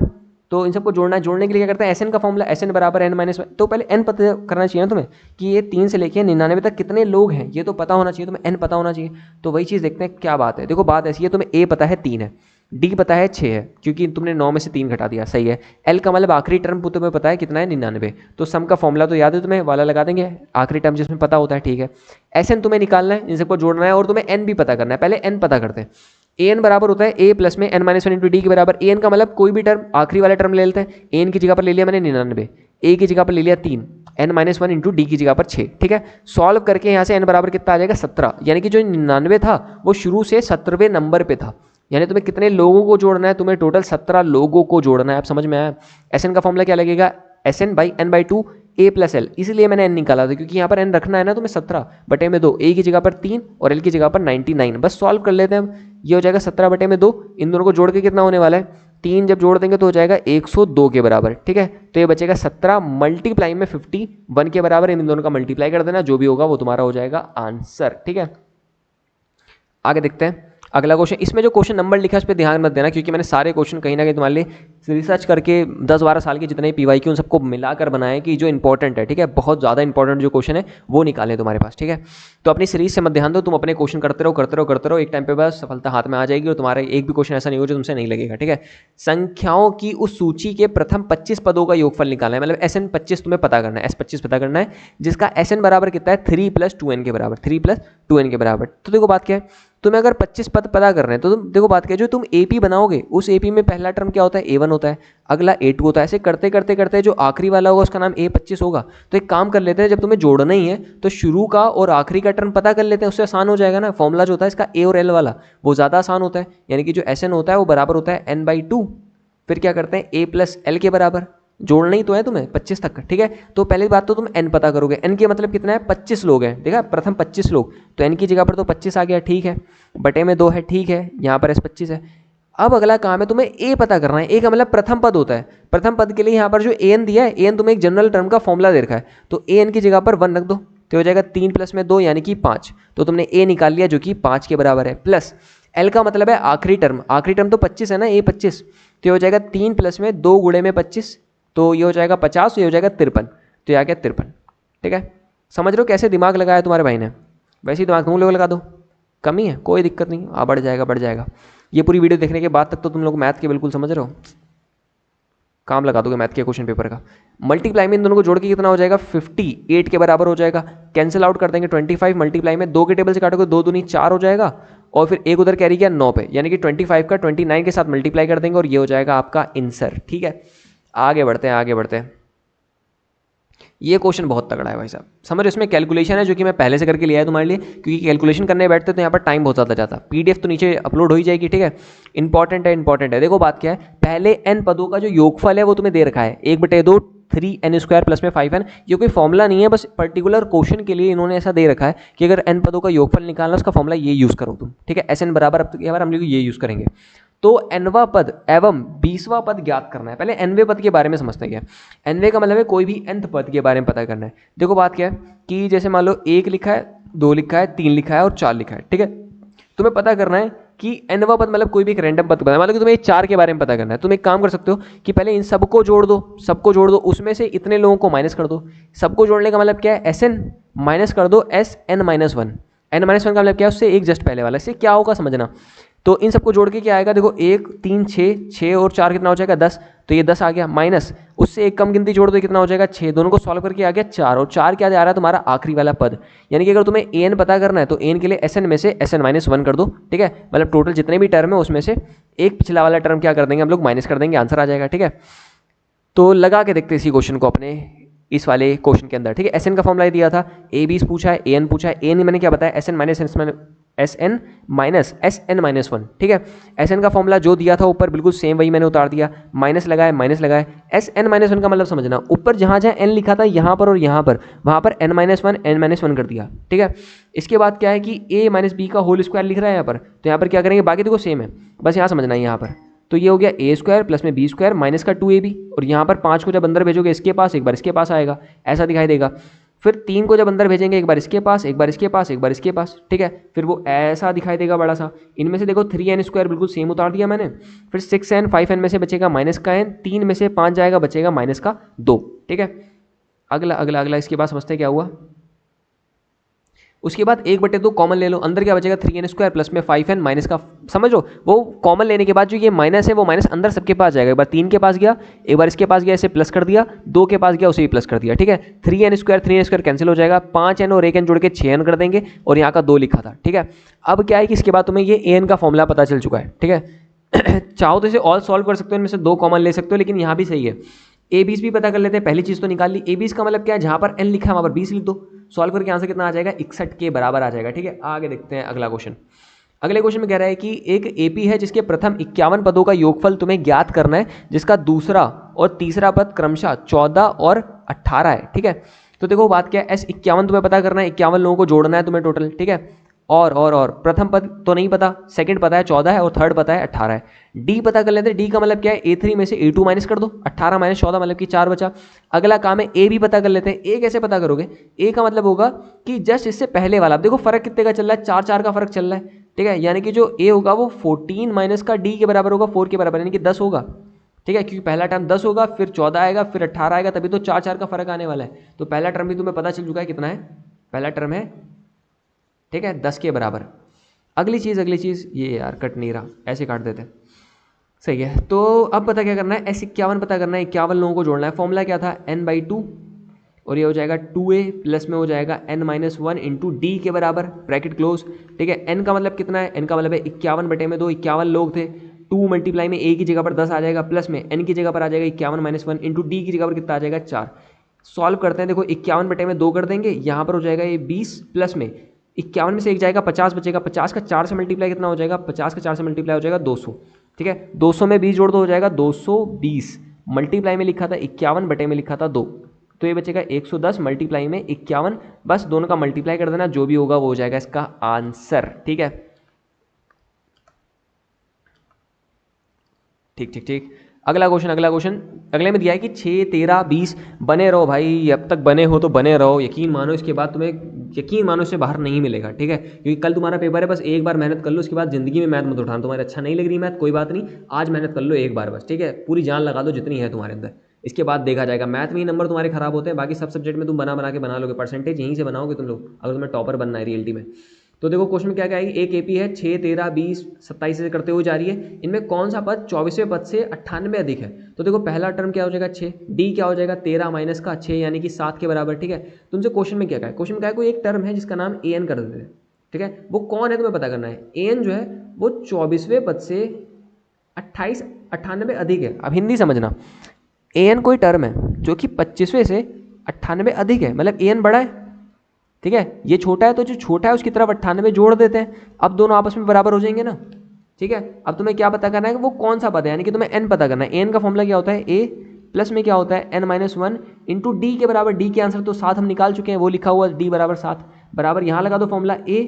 तो इन सबको जोड़ना है। जोड़ने के लिए क्या करते हैं, एस एन का फॉर्मूला एस एन बराबर एन माइनस वन। तो पहले एन पता करना चाहिए ना तुम्हें कि ये 3 से लेके 99 तक कितने लोग हैं, ये तो पता होना चाहिए, तुम्हें एन पता होना चाहिए। तो वही चीज़ देखते हैं क्या बात है। देखो बात ऐसी है, तुम्हें ए पता है 3 है, डी पता है 6 है क्योंकि तुमने 9 में से 3 घटा दिया, सही है। एल का मतलब आखिरी टर्म तुम्हें पता है कितना है, 99। तो सम का फॉर्मूला तो याद है तुम्हें, वाला लगा देंगे आखिरी टर्म जिसमें पता होता है, ठीक है। एस एन तुम्हें निकालना है, इन सबको जोड़ना है और तुम्हें एन भी पता करना है। पहले एन पता करते हैं। ए एन बराबर होता है ए प्लस में N minus one into D के बराबर। ए एन का मतलब कोई भी टर्म आखिरी वाला टर्म ले लेते हैं। ए एन की जगह पर ले लिया मैंने 99, ए की जगह पर ले लिया 3, N minus one into D की जगह पर 6, ठीक है। सॉल्व करके यहाँ से एन बराबर कितना आ जाएगा 17, यानी कि जो 99 था वो शुरू से 17वें नंबर पे था। यानी तुम्हें कितने लोगों को जोड़ना है, तुम्हें टोटल 17 लोगों को जोड़ना है। आप समझ में आया। एस एन का फॉर्मूला क्या लगेगा, S N by N by 2 A plus L, इसलिए मैंने एन निकाला था क्योंकि यहाँ पर एन रखना है ना तुम्हें 17 बटे में 2, ए की जगह पर 3 और एल की जगह पर 99। बस सॉल्व कर लेते हैं हम। ये हो जाएगा 17 बटे में 2, इन दोनों को जोड़ के कितना होने वाला है, 3 जब जोड़ देंगे तो हो जाएगा 102 के बराबर, ठीक है। तो ये बचेगा 17 मल्टीप्लाई में 51 के बराबर, इन दोनों का मल्टीप्लाई कर देना, जो भी होगा वो तुम्हारा हो जाएगा आंसर, ठीक है। आगे देखते हैं अगला क्वेश्चन। इसमें जो क्वेश्चन नंबर लिखा है उस पर ध्यान मत देना क्योंकि मैंने सारे क्वेश्चन कहीं ना कहीं तुम्हारे लिए रिसर्च करके 10-12 साल के जितने पीवाईक्यू उन सबको मिलाकर बनाए कि जो इंपॉर्टेंट है, ठीक है, बहुत ज़्यादा इंपॉर्टेंट जो क्वेश्चन है वो निकालें तुम्हारे पास, ठीक है। तो अपनी सीरीज से मत ध्यान दो, तुम अपने क्वेश्चन करते रहो, एक टाइम पे बस सफलता हाथ में आ जाएगी और तुम्हारा एक भी क्वेश्चन ऐसा नहीं हो जो तुमसे नहीं लगेगा, ठीक है। संख्याओं की उस सूची के प्रथम 25 पदों का योगफल निकालना है, मतलब एस एन 25 तुम्हें पता करना है, एस 25 पता करना है, जिसका एस एन बराबर कितना है 3 + 2n के बराबर, 3 + 2n के बराबर। तो देखो बात क्या है, तुम्हें अगर 25 पद पता कर रहे हैं तो तुम देखो बात क्या है, जो तुम एपी बनाओगे उस एपी में पहला टर्म क्या होता है, A1 होता है, अगला A2 होता है, ऐसे करते करते करते जो आखिरी वाला होगा उसका नाम A25 होगा। तो एक काम कर लेते हैं, जब तुम्हें जोड़ना ही है तो शुरू का और आखिरी का टर्म पता कर लेते हैं, उससे आसान हो जाएगा ना। फॉर्मूला जो होता है इसका A और L वाला वो ज़्यादा आसान होता है, यानी कि जो SN होता है वो बराबर होता है n/2। फिर क्या करते हैं A + L के बराबर, जोड़ना ही तो है तुम्हें 25 तक, ठीक है। तो पहली बात तो तुम n पता करोगे, n के मतलब कितना है 25 लोग हैं, देखा प्रथम 25 लोग, तो n की जगह पर तो 25 आ गया, ठीक है, बटे में 2 है, ठीक है, यहाँ पर S25 है। अब अगला काम है तुम्हें a पता करना है। a का मतलब प्रथम पद होता है, प्रथम पद के लिए यहाँ पर जो an दिया है, an तुम्हें एक जनरल टर्म का फॉर्मूला दे रखा है, तो an की जगह पर 1 रख दो तो हो जाएगा 3 + में 2 यानी कि 5। तो तुमने a निकाल लिया जो कि 5 के बराबर है, प्लस l का मतलब है आखिरी टर्म तो 25 है ना, a 25, तो हो जाएगा 3 + में 2 गुणे में 25, तो ये हो जाएगा 50, ये हो जाएगा 53, तो ये आ गया 53, ठीक है। समझ रहे हो कैसे दिमाग लगाया तुम्हारे भाई ने, वैसे ही दिमाग तुम लोग लगा दो, कमी है कोई दिक्कत नहीं, बढ़ जाएगा। ये पूरी वीडियो देखने के बाद तक तो तुम लोग मैथ के बिल्कुल समझ रहे हो, काम लगा दोगे मैथ के क्वेश्चन पेपर का। मल्टीप्लाई में इन दोनों को जोड़ के कितना हो जाएगा 58 के बराबर हो जाएगा, कैंसिल आउट कर देंगे 25 मल्टीप्लाई में 2 के टेबल से काटोगे 2 दूनी 4 हो जाएगा, और फिर एक उधर कैरी किया 9 पे, यानी कि 25 का 29 के साथ मल्टीप्लाई कर देंगे और ये हो जाएगा आपका आंसर, ठीक है। आगे बढ़ते हैं। ये क्वेश्चन बहुत तगड़ा है भाई साहब, समझ, इसमें कैलकुलेशन है जो कि मैं पहले से करके लिया है तुम्हारे लिए, क्योंकि कैलकुलेशन करने बैठते तो यहाँ पर टाइम बहुत ज़्यादा जाता। पीडीएफ तो नीचे अपलोड हो ही जाएगी, ठीक है। इंपॉर्टेंट है। देखो बात क्या है, पहले n पदों का जो योगफल है वो तुम्हें दे रखा है 1/2 3n² + में 5n। ये कोई फॉर्मूला नहीं है, बस पर्टिकुलर क्वेश्चन के लिए इन्होंने ऐसा दे रखा है कि अगर n पदों का योगफल निकालना उसका फॉर्मूला ये यूज़ करो तुम, ठीक है। SN बराबर अब की बार हम लोग ये यूज़ करेंगे। तो nवां पद एवं 20वां पद ज्ञात करना है। पहले nवें पद के बारे में समझते हैं। nवें का मतलब है कोई भी nth पद के बारे में पता करना है। देखो बात क्या है कि जैसे मान लो 1 लिखा है, 2 लिखा है, 3 लिखा है और 4 लिखा है, ठीक है। तुम्हें पता करना है कि nवां पद मतलब कोई भी एक रैंडम पद मान लो कि तुम्हें 4 के बारे में पता करना है। तुम एक काम कर सकते हो कि पहले इन सबको जोड़ दो, उसमें से इतने लोगों को माइनस कर दो। सबको जोड़ने का मतलब क्या है, SN माइनस कर दो SN-1। n-1 का मतलब क्या है, उससे एक जस्ट पहले वाला, इससे क्या होगा समझना। तो इन सबको जोड़ के क्या आएगा, देखो 1 3 6 और 4 कितना हो जाएगा 10, तो ये 10 आ गया, माइनस उससे एक कम गिनती जोड़ दो कितना हो जाएगा 6, दोनों को सॉल्व करके आ गया 4, और 4 क्या आ रहा है तुम्हारा आखिरी वाला पद। यानी कि अगर तुम्हें an पता करना है तो an के लिए SN में से SN-1 कर दो, ठीक है। मतलब टोटल जितने भी टर्म है उसमें से एक पिछला वाला टर्म क्या कर देंगे हम लोग, माइनस कर देंगे, आंसर आ जाएगा, ठीक है। तो लगा के देखते हैं इसी क्वेश्चन को अपने इस वाले क्वेश्चन के अंदर, ठीक है। SN का फॉर्मूला दिया था, A20 पूछा है, AN पूछा है, AN मैंने क्या बताया SN-1, ठीक है। SN का फॉर्मूला जो दिया था ऊपर बिल्कुल सेम वही मैंने उतार दिया, माइनस लगाया SN-1 का मतलब समझना, ऊपर जहाँ जहाँ n लिखा था यहाँ पर और यहाँ पर, वहाँ पर n-1 कर दिया, ठीक है। इसके बाद क्या है कि a - b का होल स्क्वायर लिख रहा है यहाँ पर, तो यहाँ पर क्या करेंगे, बाकी देखो सेम है, बस यहाँ समझना है यहाँ पर। तो ये हो गया a² + में b² माइनस का 2ab, और यहाँ पर 5 को जब अंदर भेजोगे इसके पास, एक बार इसके पास आएगा, ऐसा दिखाई देगा। फिर 3 को जब अंदर भेजेंगे, एक बार इसके पास, एक बार इसके पास, एक बार इसके पास, ठीक है, फिर वो ऐसा दिखाई देगा बड़ा सा। इनमें से देखो 3n² बिल्कुल सेम उतार दिया मैंने। फिर 6n 5n में से बचेगा माइनस का n, 3 में से 5 जाएगा, बचेगा माइनस का 2, ठीक है। अगला अगला अगला इसके बाद समझते हैं क्या हुआ। उसके बाद 1/2 कॉमन ले लो, अंदर क्या बचेगा 3n² प्लस में 5n माइनस का, समझो वो कॉमन लेने के बाद जो ये माइनस है वो माइनस अंदर सबके पास जाएगा। एक बार 3 के पास गया, एक बार इसके पास गया, इसे प्लस कर दिया, 2 के पास गया उसे भी प्लस कर दिया, ठीक है। 3n² कैंसिल हो जाएगा, 5n और 1n जोड़ के 6n कर देंगे और यहाँ का 2 लिखा था, ठीक है। अब क्या है कि इसके बाद तुम्हें ये an का फॉर्मूला पता चल चुका है, ठीक है। चाहो तो इसे ऑल सॉल्व कर सकते हो, इनमें से 2 कॉमन ले सकते हो, लेकिन यहाँ भी सही है। ए बीस भी पता कर लेते हैं, पहली चीज तो निकाल ली। ए बीस का मतलब क्या है, जहां पर एन लिखा है वहां पर 20 लिख दो, सॉल्व करके आंसर कितना आ जाएगा 61 के बराबर आ जाएगा, ठीक है। आगे देखते हैं अगला क्वेश्चन। अगले क्वेश्चन में कह रहा है कि एक एपी है जिसके प्रथम 51 पदों का योगफल तुम्हें ज्ञात करना है, जिसका दूसरा और तीसरा पद क्रमशः 14 और 18 है, ठीक है। तो देखो बात क्या है, एस 51 तुम्हें पता करना है, 51 लोगों को जोड़ना है तुम्हें टोटल, ठीक है। और प्रथम पद तो नहीं पता, सेकंड पता है 14 है और थर्ड पता है 18 है। डी पता कर लेते हैं, डी का मतलब क्या है, A3 में से A2 माइनस कर दो, 18 माइनस 14 मतलब कि 4 बचा। अगला काम है ए भी पता कर लेते हैं। ए कैसे पता करोगे, ए का मतलब होगा कि जस्ट इससे पहले वाला, अब देखो फर्क कितने का चल रहा है, 4 का फर्क चल रहा है, ठीक है। यानी कि जो ए होगा वो 14 माइनस का डी के बराबर होगा, 4 के बराबर, यानी कि 10 होगा, ठीक है। क्योंकि पहला टर्म 10 होगा, फिर 14 आएगा, फिर 18 आएगा, तभी तो 4 का फर्क आने वाला है। तो पहला टर्म भी तुम्हें पता चल चुका है कितना है, पहला टर्म है, ठीक है, 10 के बराबर। अगली चीज़ ये यार कट नहीं रहा, ऐसे काट देते, सही है। तो अब पता क्या करना है, S51 पता करना है, 51 लोगों को जोड़ना है। फॉर्मूला क्या था, n/2 और ये हो जाएगा 2a प्लस में हो जाएगा n-1 इंटू डी के बराबर, ब्रैकेट क्लोज, ठीक है। n का मतलब कितना है, n का मतलब है 51/2, 51 लोग थे, 2 मल्टीप्लाई में a की जगह पर 10 आ जाएगा, प्लस में n की जगह पर आ जाएगा 51-1 इंटू डी की जगह पर कितना आ जाएगा 4। सॉल्व करते हैं, देखो 51/2 कर देंगे, यहाँ पर हो जाएगा ये 20, प्लस में 51 में से 1 जाएगा, 50 बचेगा, 50 का 4 से मल्टीप्लाई कितना हो जाएगा, 50 का 4 से मल्टीप्लाई हो जाएगा 200, ठीक है। 200 में 20 जोड़ दो हो जाएगा 220, मल्टीप्लाई में लिखा था 51 बटे में लिखा था 2, तो ये बचेगा 110 मल्टीप्लाई में 51, बस दोनों का मल्टीप्लाई कर देना, जो भी होगा वो हो जाएगा इसका आंसर, ठीक है। ठीक। अगला क्वेश्चन अगले में दिया है कि 6, 13, 20 बने रहो भाई, अब तक बने हो तो बने रहो, यकीन मानो इसके बाद तुम्हें, यकीन मानो इससे बाहर नहीं मिलेगा, ठीक है। क्योंकि कल तुम्हारा पेपर है, बस एक बार मेहनत कर लो, उसके बाद जिंदगी में मैथ मत उठाना। तुम्हारे अच्छा नहीं लग रही मैथ, कोई बात नहीं, आज मेहनत कर लो एक बार बस, ठीक है। पूरी जान लगा दो जितनी है तुम्हारे अंदर, इसके बाद देखा जाएगा। मैथ में ही नंबर तुम्हारे खराब होते हैं, बाकी सब सब्जेक्ट में तुम बना लोगे, परसेंटेज यहीं से बनाओगे तुम लोग, अगर तुम्हें टॉपर बनना है रियलिटी में। तो देखो क्वेश्चन में क्या क्या है, एक एपी है 6, 13, 20, 27 से करते हुए जा रही है, इनमें कौन सा पद 24वें पद से 98 अधिक है। तो देखो पहला टर्म क्या हो जाएगा 6, डी क्या हो जाएगा 13 माइनस का 6 यानी कि 7 के बराबर, ठीक है। तुमसे क्वेश्चन में क्या है, क्वेश्चन में क्या है, कोई एक टर्म है जिसका नाम an कर देते हैं, ठीक है। वो कौन है तुम्हें पता करना है। an जो है वो 24वें पद से 98 अधिक है। अब हिंदी समझना, an कोई टर्म है जो कि 25वें से 98 अधिक है, मतलब an बड़ा है, ठीक है। ये छोटा है तो जो छोटा है उसकी तरफ 98 जोड़ देते हैं, अब दोनों आपस में बराबर हो जाएंगे ना, ठीक है। अब तुम्हें क्या पता करना है कि वो कौन सा पद है, यानी कि तुम्हें n पता करना है। n का फॉर्मूला क्या होता है, a प्लस में क्या होता है n-1 इंटू डी के बराबर, डी के आंसर तो 7 हम निकाल चुके हैं, वो लिखा हुआ d बराबर 7 बराबर, यहाँ लगा दो फॉर्मूला a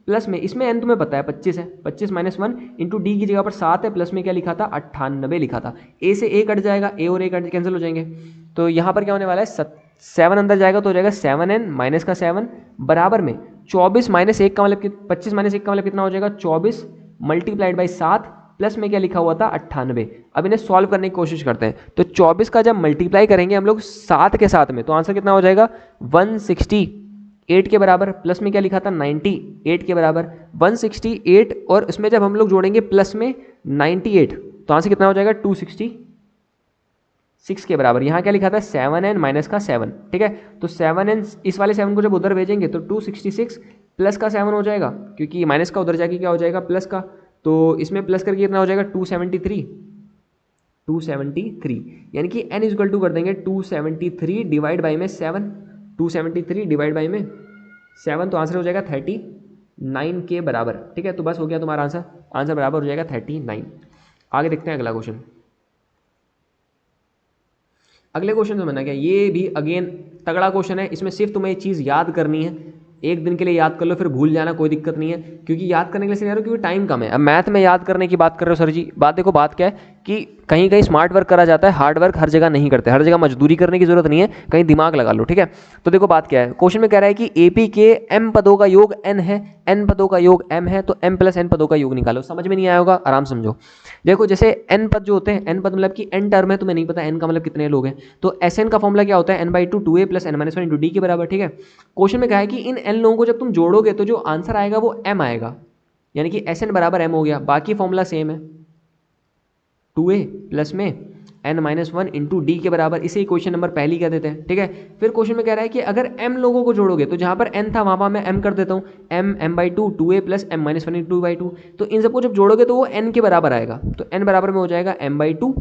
प्लस में, इसमें n तुम्हें पता है 25 है, 25-1 इंटू डी की जगह पर 7 है, प्लस में क्या लिखा था 98 लिखा था। a से a कट जाएगा, a और a कट कैंसिल हो जाएंगे, तो यहाँ पर क्या होने वाला है 7 अंदर जाएगा तो हो जाएगा 7n माइनस का 7 बराबर में 24 माइनस 1 का मतलब 25 माइनस 1 का मतलब कितना हो जाएगा 24 मल्टीप्लाइड बाई 7 प्लस में क्या लिखा हुआ था 98। अब इन्हें सॉल्व करने की कोशिश करते हैं, तो 24 का जब मल्टीप्लाई करेंगे हम लोग 7 के साथ में, तो आंसर कितना हो जाएगा 168 के बराबर, प्लस में क्या लिखा था 98 के बराबर 168, और उसमें जब हम लोग जोड़ेंगे प्लस में 98 तो आंसर कितना हो जाएगा 266 के बराबर। यहाँ क्या लिखा था 7n माइनस का 7, ठीक है। तो 7n इस वाले 7 को जब उधर भेजेंगे तो 266 प्लस का 7 हो जाएगा, क्योंकि माइनस का उधर जाके क्या हो जाएगा प्लस का, तो इसमें प्लस करके कितना हो जाएगा 273, यानी कि n इक्वल टू कर देंगे 273 डिवाइड बाई में 7, 273 डिवाइड बाई में 7, तो आंसर हो जाएगा 39 के बराबर, ठीक है। तो बस हो गया तुम्हारा आंसर बराबर हो जाएगा 39। आगे देखते हैं अगला क्वेश्चन। अगले क्वेश्चन में मैंने क्या, ये भी अगेन तगड़ा क्वेश्चन है, इसमें सिर्फ तुम्हें एक चीज़ याद करनी है, एक दिन के लिए याद कर लो फिर भूल जाना, कोई दिक्कत नहीं है, क्योंकि याद करने के लिए क्योंकि टाइम कम है। अब मैथ में याद करने की बात कर रहे हो सर जी, बात देखो बात क्या है, कि कहीं कहीं स्मार्ट वर्क करा जाता है, हार्ड वर्क हर जगह नहीं करते, हर जगह मजदूरी करने की जरूरत नहीं है, कहीं दिमाग लगा लो, ठीक है। तो देखो बात क्या है, क्वेश्चन में कह रहा है कि एपी के एम पदों का योग एन है, एन पदों का योग एम है, तो एम प्लस एन पदों का योग निकालो। समझ में नहीं आया होगा, आराम समझो। देखो जैसे एन पद जो होते हैं, एन पद मतलब कि एन टर्म है, तुम्हें नहीं पता एन का मतलब कितने लोग हैं, तो एस एन का फॉर्मूला क्या होता है, N by two A plus N minus one into D के बराबर, ठीक है। क्वेश्चन में कहा है कि इन एन लोगों को जब तुम जोड़ोगे तो जो आंसर आएगा वो एम आएगा, यानी कि एस एन बराबर एम हो गया। बाकी फॉर्मूला सेम है, 2a प्लस में n minus one into D के बराबर, इसे क्वेश्चन नंबर पहली कह देते हैं, ठीक है। फिर क्वेश्चन में कह रहा है कि अगर m लोगों को जोड़ोगे तो जहां पर n था वहां मैं m कर देता हूँ, m by two, 2a plus m minus one into by two, तो इन सबको जब जोड़ोगे तो वो n के बराबर आएगा, तो n बराबर में हो जाएगा m बाई टू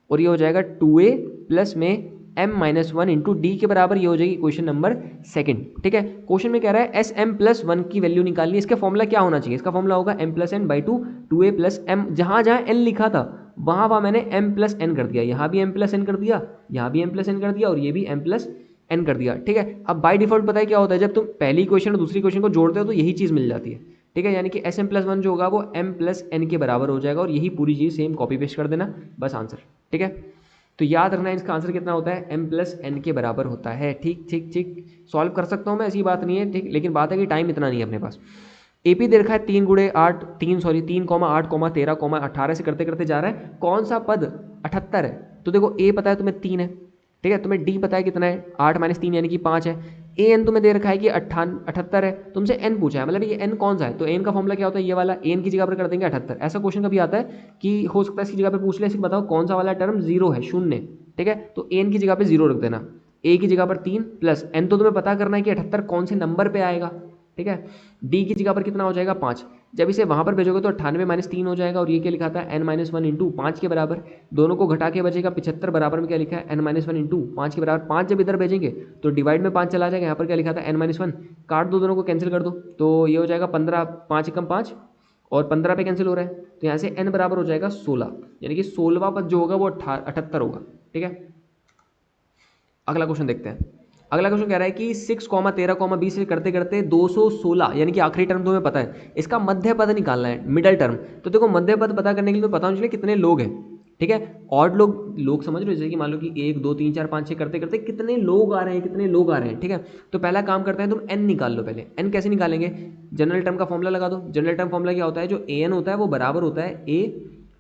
और ये हो जाएगा 2a प्लस में m minus one into D के बराबर, ये हो जाएगी क्वेश्चन नंबर सेकंड, ठीक है। क्वेश्चन में कह रहा है एस एम प्लस वन की वैल्यू निकालनी है, इसका फॉर्मूला क्या होना चाहिए, इसका फॉर्मूला होगा m plus N by two A plus M, जहां जहां n लिखा था वहां मैंने m प्लस एन कर दिया, यहाँ भी m प्लस एन कर दिया, यहाँ भी m प्लस एन कर दिया और ये भी m प्लस एन कर दिया, ठीक है। अब बाय डिफॉल्ट पता है क्या होता है, जब तुम पहली क्वेश्चन और दूसरी क्वेश्चन को जोड़ते हो तो यही चीज़ मिल जाती है, ठीक है। यानी कि एस एम प्लस वन जो होगा वो m प्लस एन के बराबर हो जाएगा और यही पूरी चीज़ सेम कॉपी पेस्ट कर देना, बस आंसर, ठीक है। तो याद रखना इसका आंसर कितना होता है, m प्लस एन के बराबर होता है, ठीक ठीक ठीक। सॉल्व कर सकता हूँ मैं, ऐसी बात नहीं है, ठीक, लेकिन बात है कि टाइम इतना नहीं है अपने पास। एपी दे रखा है 3 गुणे 8 3,8,18 से करते करते जा रहा है, कौन सा पद 78 है, तो देखो ए पता है तुम्हें 3 है, ठीक है, तुम्हें डी पता है कितना है 8 माइनस 3 यानी कि 5 है, ए एन तुम्हें दे रखा है कि 78 है, तुमसे एन पूछा है, मतलब ये एन कौन सा है, तो एन का फॉर्मूला क्या होता है, ये वाला, एन की जगह पर कर देंगे 78। ऐसा क्वेश्चन कभी आता है कि हो सकता है इसकी जगह पर पूछ ले, इसको बताओ कौन सा वाला टर्म जीरो है, शून्य, ठीक है, तो एन की जगह पर जीरो रख देना, ए की जगह पर 3 प्लस एन, तो तुम्हें पता करना है कि 78 कौन से नंबर पे आएगा, ठीक है। डी की जगह पर कितना हो जाएगा 5, जब इसे वहां पर भेजोगे तो 98 माइनस 3 हो जाएगा और ये क्या लिखा था n माइनस वन इंटू 5 के बराबर, दोनों को घटा के बचेगा 75, बराबर में क्या लिखा है n माइनस वन इंटू 5 के बराबर, 5 जब इधर भेजेंगे तो डिवाइड में 5 चला जाएगा, यहाँ पर क्या लिखा था n माइनस वन, काट दो दोनों को, कैंसिल कर दो, तो ये हो जाएगा 15, 5 एकम 5 और 15 पे कैंसिल हो रहा है, तो यहाँ से n बराबर हो जाएगा 16, यानी कि 16वां पद जो होगा वो 78 होगा, ठीक है। अगला क्वेश्चन देखते हैं। अगला क्वेश्चन कह रहा है कि 6, 13, 20 से करते करते 216, यानी कि आखिरी टर्म तुम्हें पता है, इसका मध्य पद निकालना है, मिडल टर्म। तो देखो मध्य पद पता करने के लिए तो पता होना चाहिए कितने लोग हैं, ठीक है। ऑड लोग समझ रहे हो, जैसे कि मान लो कि 1, 2, 3, 4, 5, 6 करते करते कितने लोग आ रहे हैं, कितने लोग आ रहे हैं, ठीक है। तो पहला काम करते हैं, तुम n निकाल लो पहले। n कैसे निकालेंगे, जनरल टर्म का फॉर्मूला लगा दो। जनरल टर्म फॉर्मूला क्या होता है, जो an होता है वो बराबर होता है a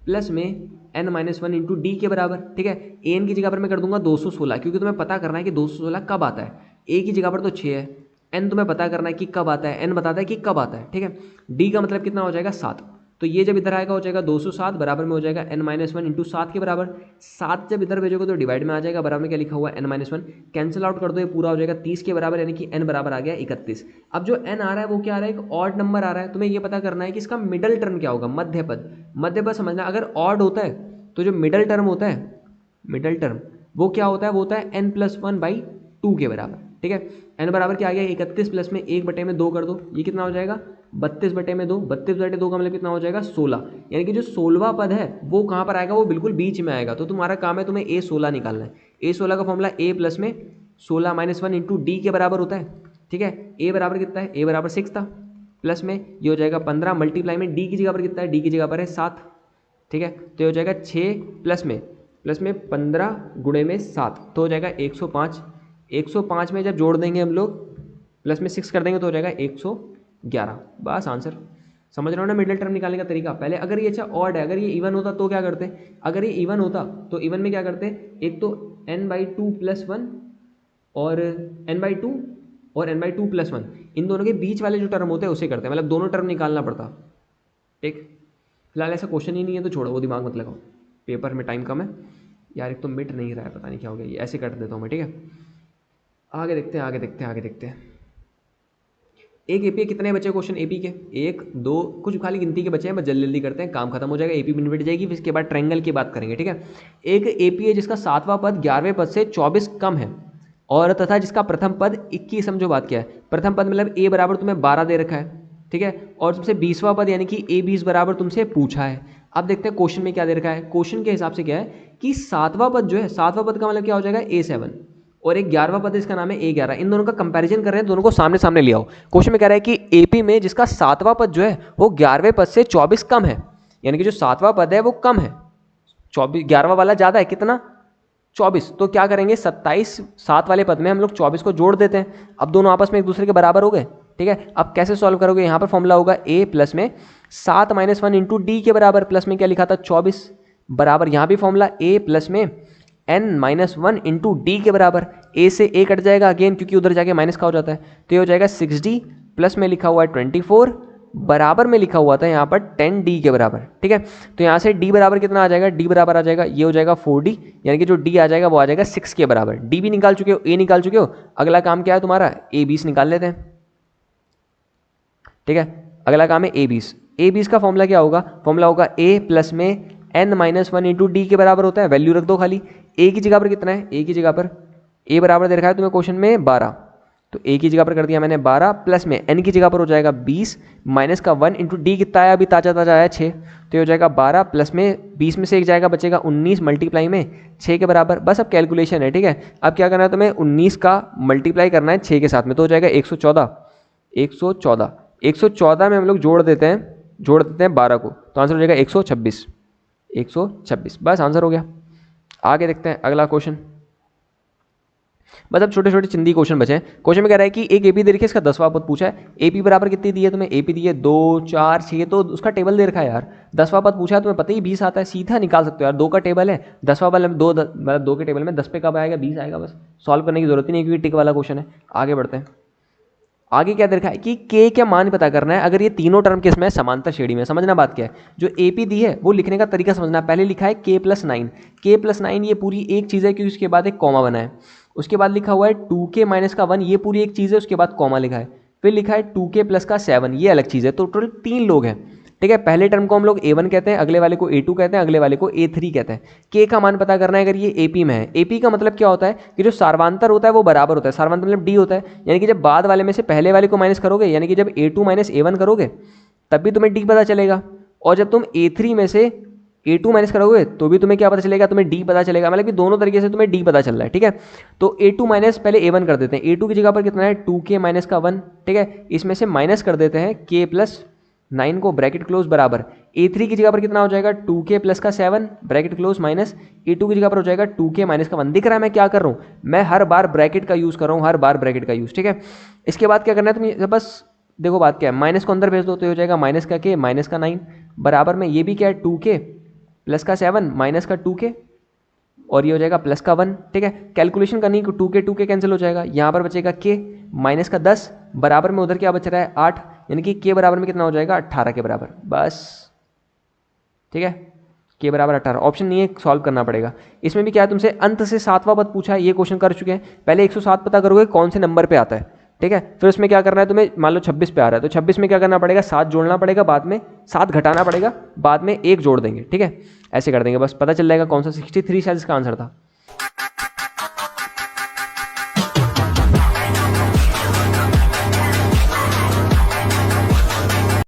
प्लस में n minus one into D के बराबर, ठीक है। एन की जगह पर मैं कर दूंगा 216, क्योंकि तुम्हें पता करना है कि 216 कब आता है, ए की जगह पर तो 6 है, एन तुम्हें पता करना है कि कब आता है, एन बताता है कि कब आता है, ठीक है। डी का मतलब कितना हो जाएगा 7, तो ये जब इधर आएगा हो जाएगा 207, बराबर में हो जाएगा n माइनस वन इंटू 7 के बराबर, 7 जब इधर भेजोगे तो डिवाइड में आ जाएगा, बराबर में क्या लिखा हुआ है n minus one, cancel out कर दो, ये पूरा हो जाएगा 30 के बराबर, यानी कि n बराबर आ गया 31। अब जो n आ रहा है वो क्या आ रहा है, एक ऑड नंबर आ रहा है, तुम्हें ये पता करना है कि इसका मिडल टर्म क्या होगा, मध्य पद। मध्य पद समझना, अगर ऑड होता है तो जो मिडल टर्म होता है, मिडल टर्म वो क्या होता है, वो होता है n plus one by two के बराबर, ठीक है। n बराबर क्या आ गया 31 प्लस में 1 बटे में 2 कर दो, ये कितना हो जाएगा 32 बटे में 2, 32 बटे 2 का मतलब कितना हो जाएगा 16, यानी कि जो 16वां पद है वो कहाँ पर आएगा, वो बिल्कुल बीच में आएगा। तो तुम्हारा काम है तुम्हें a16 निकालना है। a16 का फॉर्मूला a प्लस में 16 माइनस वन इंटू डी के बराबर होता है, ठीक है। a बराबर कितना है, a बराबर 6 था, प्लस में ये हो जाएगा 15 मल्टीप्लाई में डी की जगह पर कितना है, डी की जगह पर है 7, ठीक है। तो ये हो जाएगा 6 प्लस में 15 गुणे में 7, तो हो जाएगा 105। 105 में जब जोड़ देंगे हम लोग प्लस में 6 कर देंगे तो हो जाएगा 111, बस आंसर। समझ रहे हो ना मिडिल टर्म निकालने का तरीका। पहले अगर ये अच्छा ऑड है, अगर ये इवन होता तो क्या करते, अगर ये इवन होता तो इवन में क्या करते, एक तो n/2 प्लस वन और n/2 और n/2 प्लस वन, इन दोनों के बीच वाले जो टर्म होते हैं उसे करते हैं, मतलब दोनों टर्म निकालना पड़ता, ठीक। फिलहाल ऐसा क्वेश्चन ही नहीं है तो छोड़ो, वो दिमाग मत लगाओ, पेपर में टाइम कम है यार, एक तो मिट नहीं रहा है, पता नहीं क्या हो गया, ये ऐसे कर देता हूँ मैं, ठीक है। आगे देखते हैं। एक एपी कितने बचे क्वेश्चन एपी के, 1 2 कुछ खाली गिनती के बचे हैं, बस जल्दी जल्दी करते हैं, काम खत्म हो जाएगा, एपी भी निपट जाएगी, फिर इसके बाद ट्रायंगल की बात करेंगे, ठीक है। एक एपी है जिसका 7वां पद 11वें पद से 24 कम है, और तथा जिसका प्रथम पद 21, समझो बात क्या है, प्रथम पद मतलब ए बराबर तुम्हें 12 दे रखा है, ठीक है, और तुमसे 20वां पद यानी कि ए 20 बराबर तुमसे पूछा है। अब देखते हैं क्वेश्चन में क्या दे रखा है। क्वेश्चन के हिसाब से क्या है कि 7वां पद जो है, 7वां पद का मतलब क्या हो जाएगा A7, और एक 11वां पद इसका नाम है A11, इन दोनों का कंपैरिजन कर रहे हैं, दोनों को सामने सामने ले आओ। क्वेश्चन में कह रहा है कि एपी में जिसका 7वां पद जो है वो 11वें पद से 24 कम है, यानी कि जो 7वां पद है वो कम है, 24, 11वां वाला ज़्यादा है कितना 24, तो क्या करेंगे 27 7 वाले पद में हम लोग 24 को जोड़ देते हैं। अब दोनों आपस में एक दूसरे के बराबर हो गए, ठीक है। अब कैसे सॉल्व करोगे, यहाँ पर फॉर्मूला होगा a प्लस में 7 - 1 इंटू डी के बराबर, प्लस में क्या लिखा था 24 बराबर, यहाँ भी फॉर्मूला a प्लस में n - 1 इंटू डी के बराबर, a से a कट जाएगा अगेन क्योंकि उधर जाके माइनस का हो जाता है, तो ये हो जाएगा 6d प्लस में लिखा हुआ है 24 बराबर में लिखा हुआ था यहाँ पर 10d के बराबर, ठीक है। तो यहाँ से d बराबर कितना आ जाएगा, d बराबर आ जाएगा ये हो जाएगा 4d, यानी कि जो d आ जाएगा वो आ जाएगा 6 के बराबर। d भी निकाल चुके हो, a निकाल चुके हो, अगला काम क्या है तुम्हारा a 20 निकाल लेते हैं, ठीक है। अगला काम है a 20, a 20 का फॉर्मूला क्या होगा, फॉर्मूला होगा a प्लस में n - 1 इंटू डी के बराबर होता है, वैल्यू रख दो खाली, a की जगह पर कितना है, a की जगह पर a बराबर दे रखा है तुम्हें क्वेश्चन में 12, तो a की जगह पर कर दिया मैंने 12 प्लस में n की जगह पर हो जाएगा 20 माइनस का 1 इंटू डी कितना आया, अभी ताजा ताजा आया 6, तो ये हो जाएगा 12 प्लस में 20 में से एक जाएगा बचेगा 19 मल्टीप्लाई में 6 के बराबर। बस अब कैलकुलेशन है, ठीक है। अब क्या करना है तुम्हें 19 का मल्टीप्लाई करना है 6 के साथ में, तो हो जाएगा 114 114 में हम लोग जोड़ देते हैं 12 को, तो आंसर हो जाएगा 126। बस आंसर हो गया। आगे देखते हैं अगला क्वेश्चन। मतलब छोटे छोटे चिंदी क्वेश्चन बचे हैं। क्वेश्चन में कह रहा है कि एक एपी दे रखी है, इसका 10वां पद पूछा है, एपी बराबर कितनी दी है तुम्हें, एपी दी है 2 4 6, तो उसका टेबल दे रखा है यार, 10वां पद पूछा है तुम्हें पता ही 20 आता है, सीधा निकाल सकते हो यार, 2 का टेबल है, 10वां वाले में 2 मतलब 2 के टेबल में 10 पे कब आएगा 20 आएगा, बस सॉल्व करने की जरूरत ही नहीं क्योंकि टिक वाला क्वेश्चन है। आगे बढ़ते हैं। आगे क्या दे रखा है कि के क्या मान पता करना है अगर ये तीनों टर्म किसमें है, समांतर श्रेणी में। समझना बात क्या है, जो एपी दी है वो लिखने का तरीका समझना। पहले लिखा है k+9 ये पूरी एक चीज़ है क्योंकि उसके बाद एक कॉमा बना है, उसके बाद लिखा हुआ है 2k - 1 ये पूरी एक चीज़ है, उसके बाद कॉमा लिखा है, फिर लिखा है 2k + का 7 ये अलग चीज़ है, तो टोटल 3 लोग हैं, ठीक है। पहले टर्म को हम लोग a1 कहते हैं, अगले वाले को a2 कहते हैं, अगले वाले को a3 कहते हैं। k का मान पता करना है अगर ये AP में है। AP का मतलब क्या होता है कि जो सार्वंतर होता है वो बराबर होता है, सार्वंतर मतलब d होता है, यानी कि जब बाद वाले में से पहले वाले को माइनस करोगे, यानी कि जब a2 - a1 करोगे तब भी तुम्हें d पता चलेगा, और जब तुम a3 में से a2 माइनस करोगे तो भी तुम्हें क्या पता चलेगा, तुम्हें d पता चलेगा, मतलब कि दोनों तरीके से तुम्हें d पता चल रहा है, ठीक है। तो a2 माइनस पहले a1 कर देते हैं, a2 की जगह पर कितना है 2k - का 1, ठीक है, इसमें से माइनस कर देते हैं k + 9 को ब्रैकेट क्लोज बराबर, a3 की जगह पर कितना हो जाएगा 2k + का 7 ब्रैकेट क्लोज माइनस a2 की जगह पर हो जाएगा 2k - का 1। दिख रहा है मैं क्या कर रहा हूँ, मैं हर बार ब्रैकेट का यूज़ कर रहा हूँ, हर बार ब्रैकेट का यूज़, ठीक है। इसके बाद क्या करना है तुम्हें, बस देखो बात क्या है, माइनस को अंदर भेज दो तो हो जाएगा माइनस का k - का 9 बराबर में ये भी क्या है 2k + का 7 माइनस का 2k और ये हो जाएगा प्लस का 1, ठीक है। कैलकुलेशन करनी, 2k कैंसिल हो जाएगा, यहाँ पर बचेगा k माइनस का 10 बराबर में उधर क्या बच रहा है 8, यानी कि k बराबर में कितना हो जाएगा 18 के बराबर, बस ठीक है। k बराबर 18, ऑप्शन नहीं है, सॉल्व करना पड़ेगा। इसमें भी क्या है तुमसे अंत से 7वां पद पूछा है, ये क्वेश्चन कर चुके हैं। पहले 107 पता करोगे कौन से नंबर पे आता है, ठीक है। फिर उसमें क्या करना है तुम्हें, मान लो 26 पे आ रहा है तो 26 में क्या करना पड़ेगा 7 जोड़ना पड़ेगा, बाद में 7 घटाना पड़ेगा, बाद में 1 जोड़ देंगे, ठीक है। ऐसे कर देंगे, बस पता चल जाएगा कौन सा 63 शायद इसका आंसर था।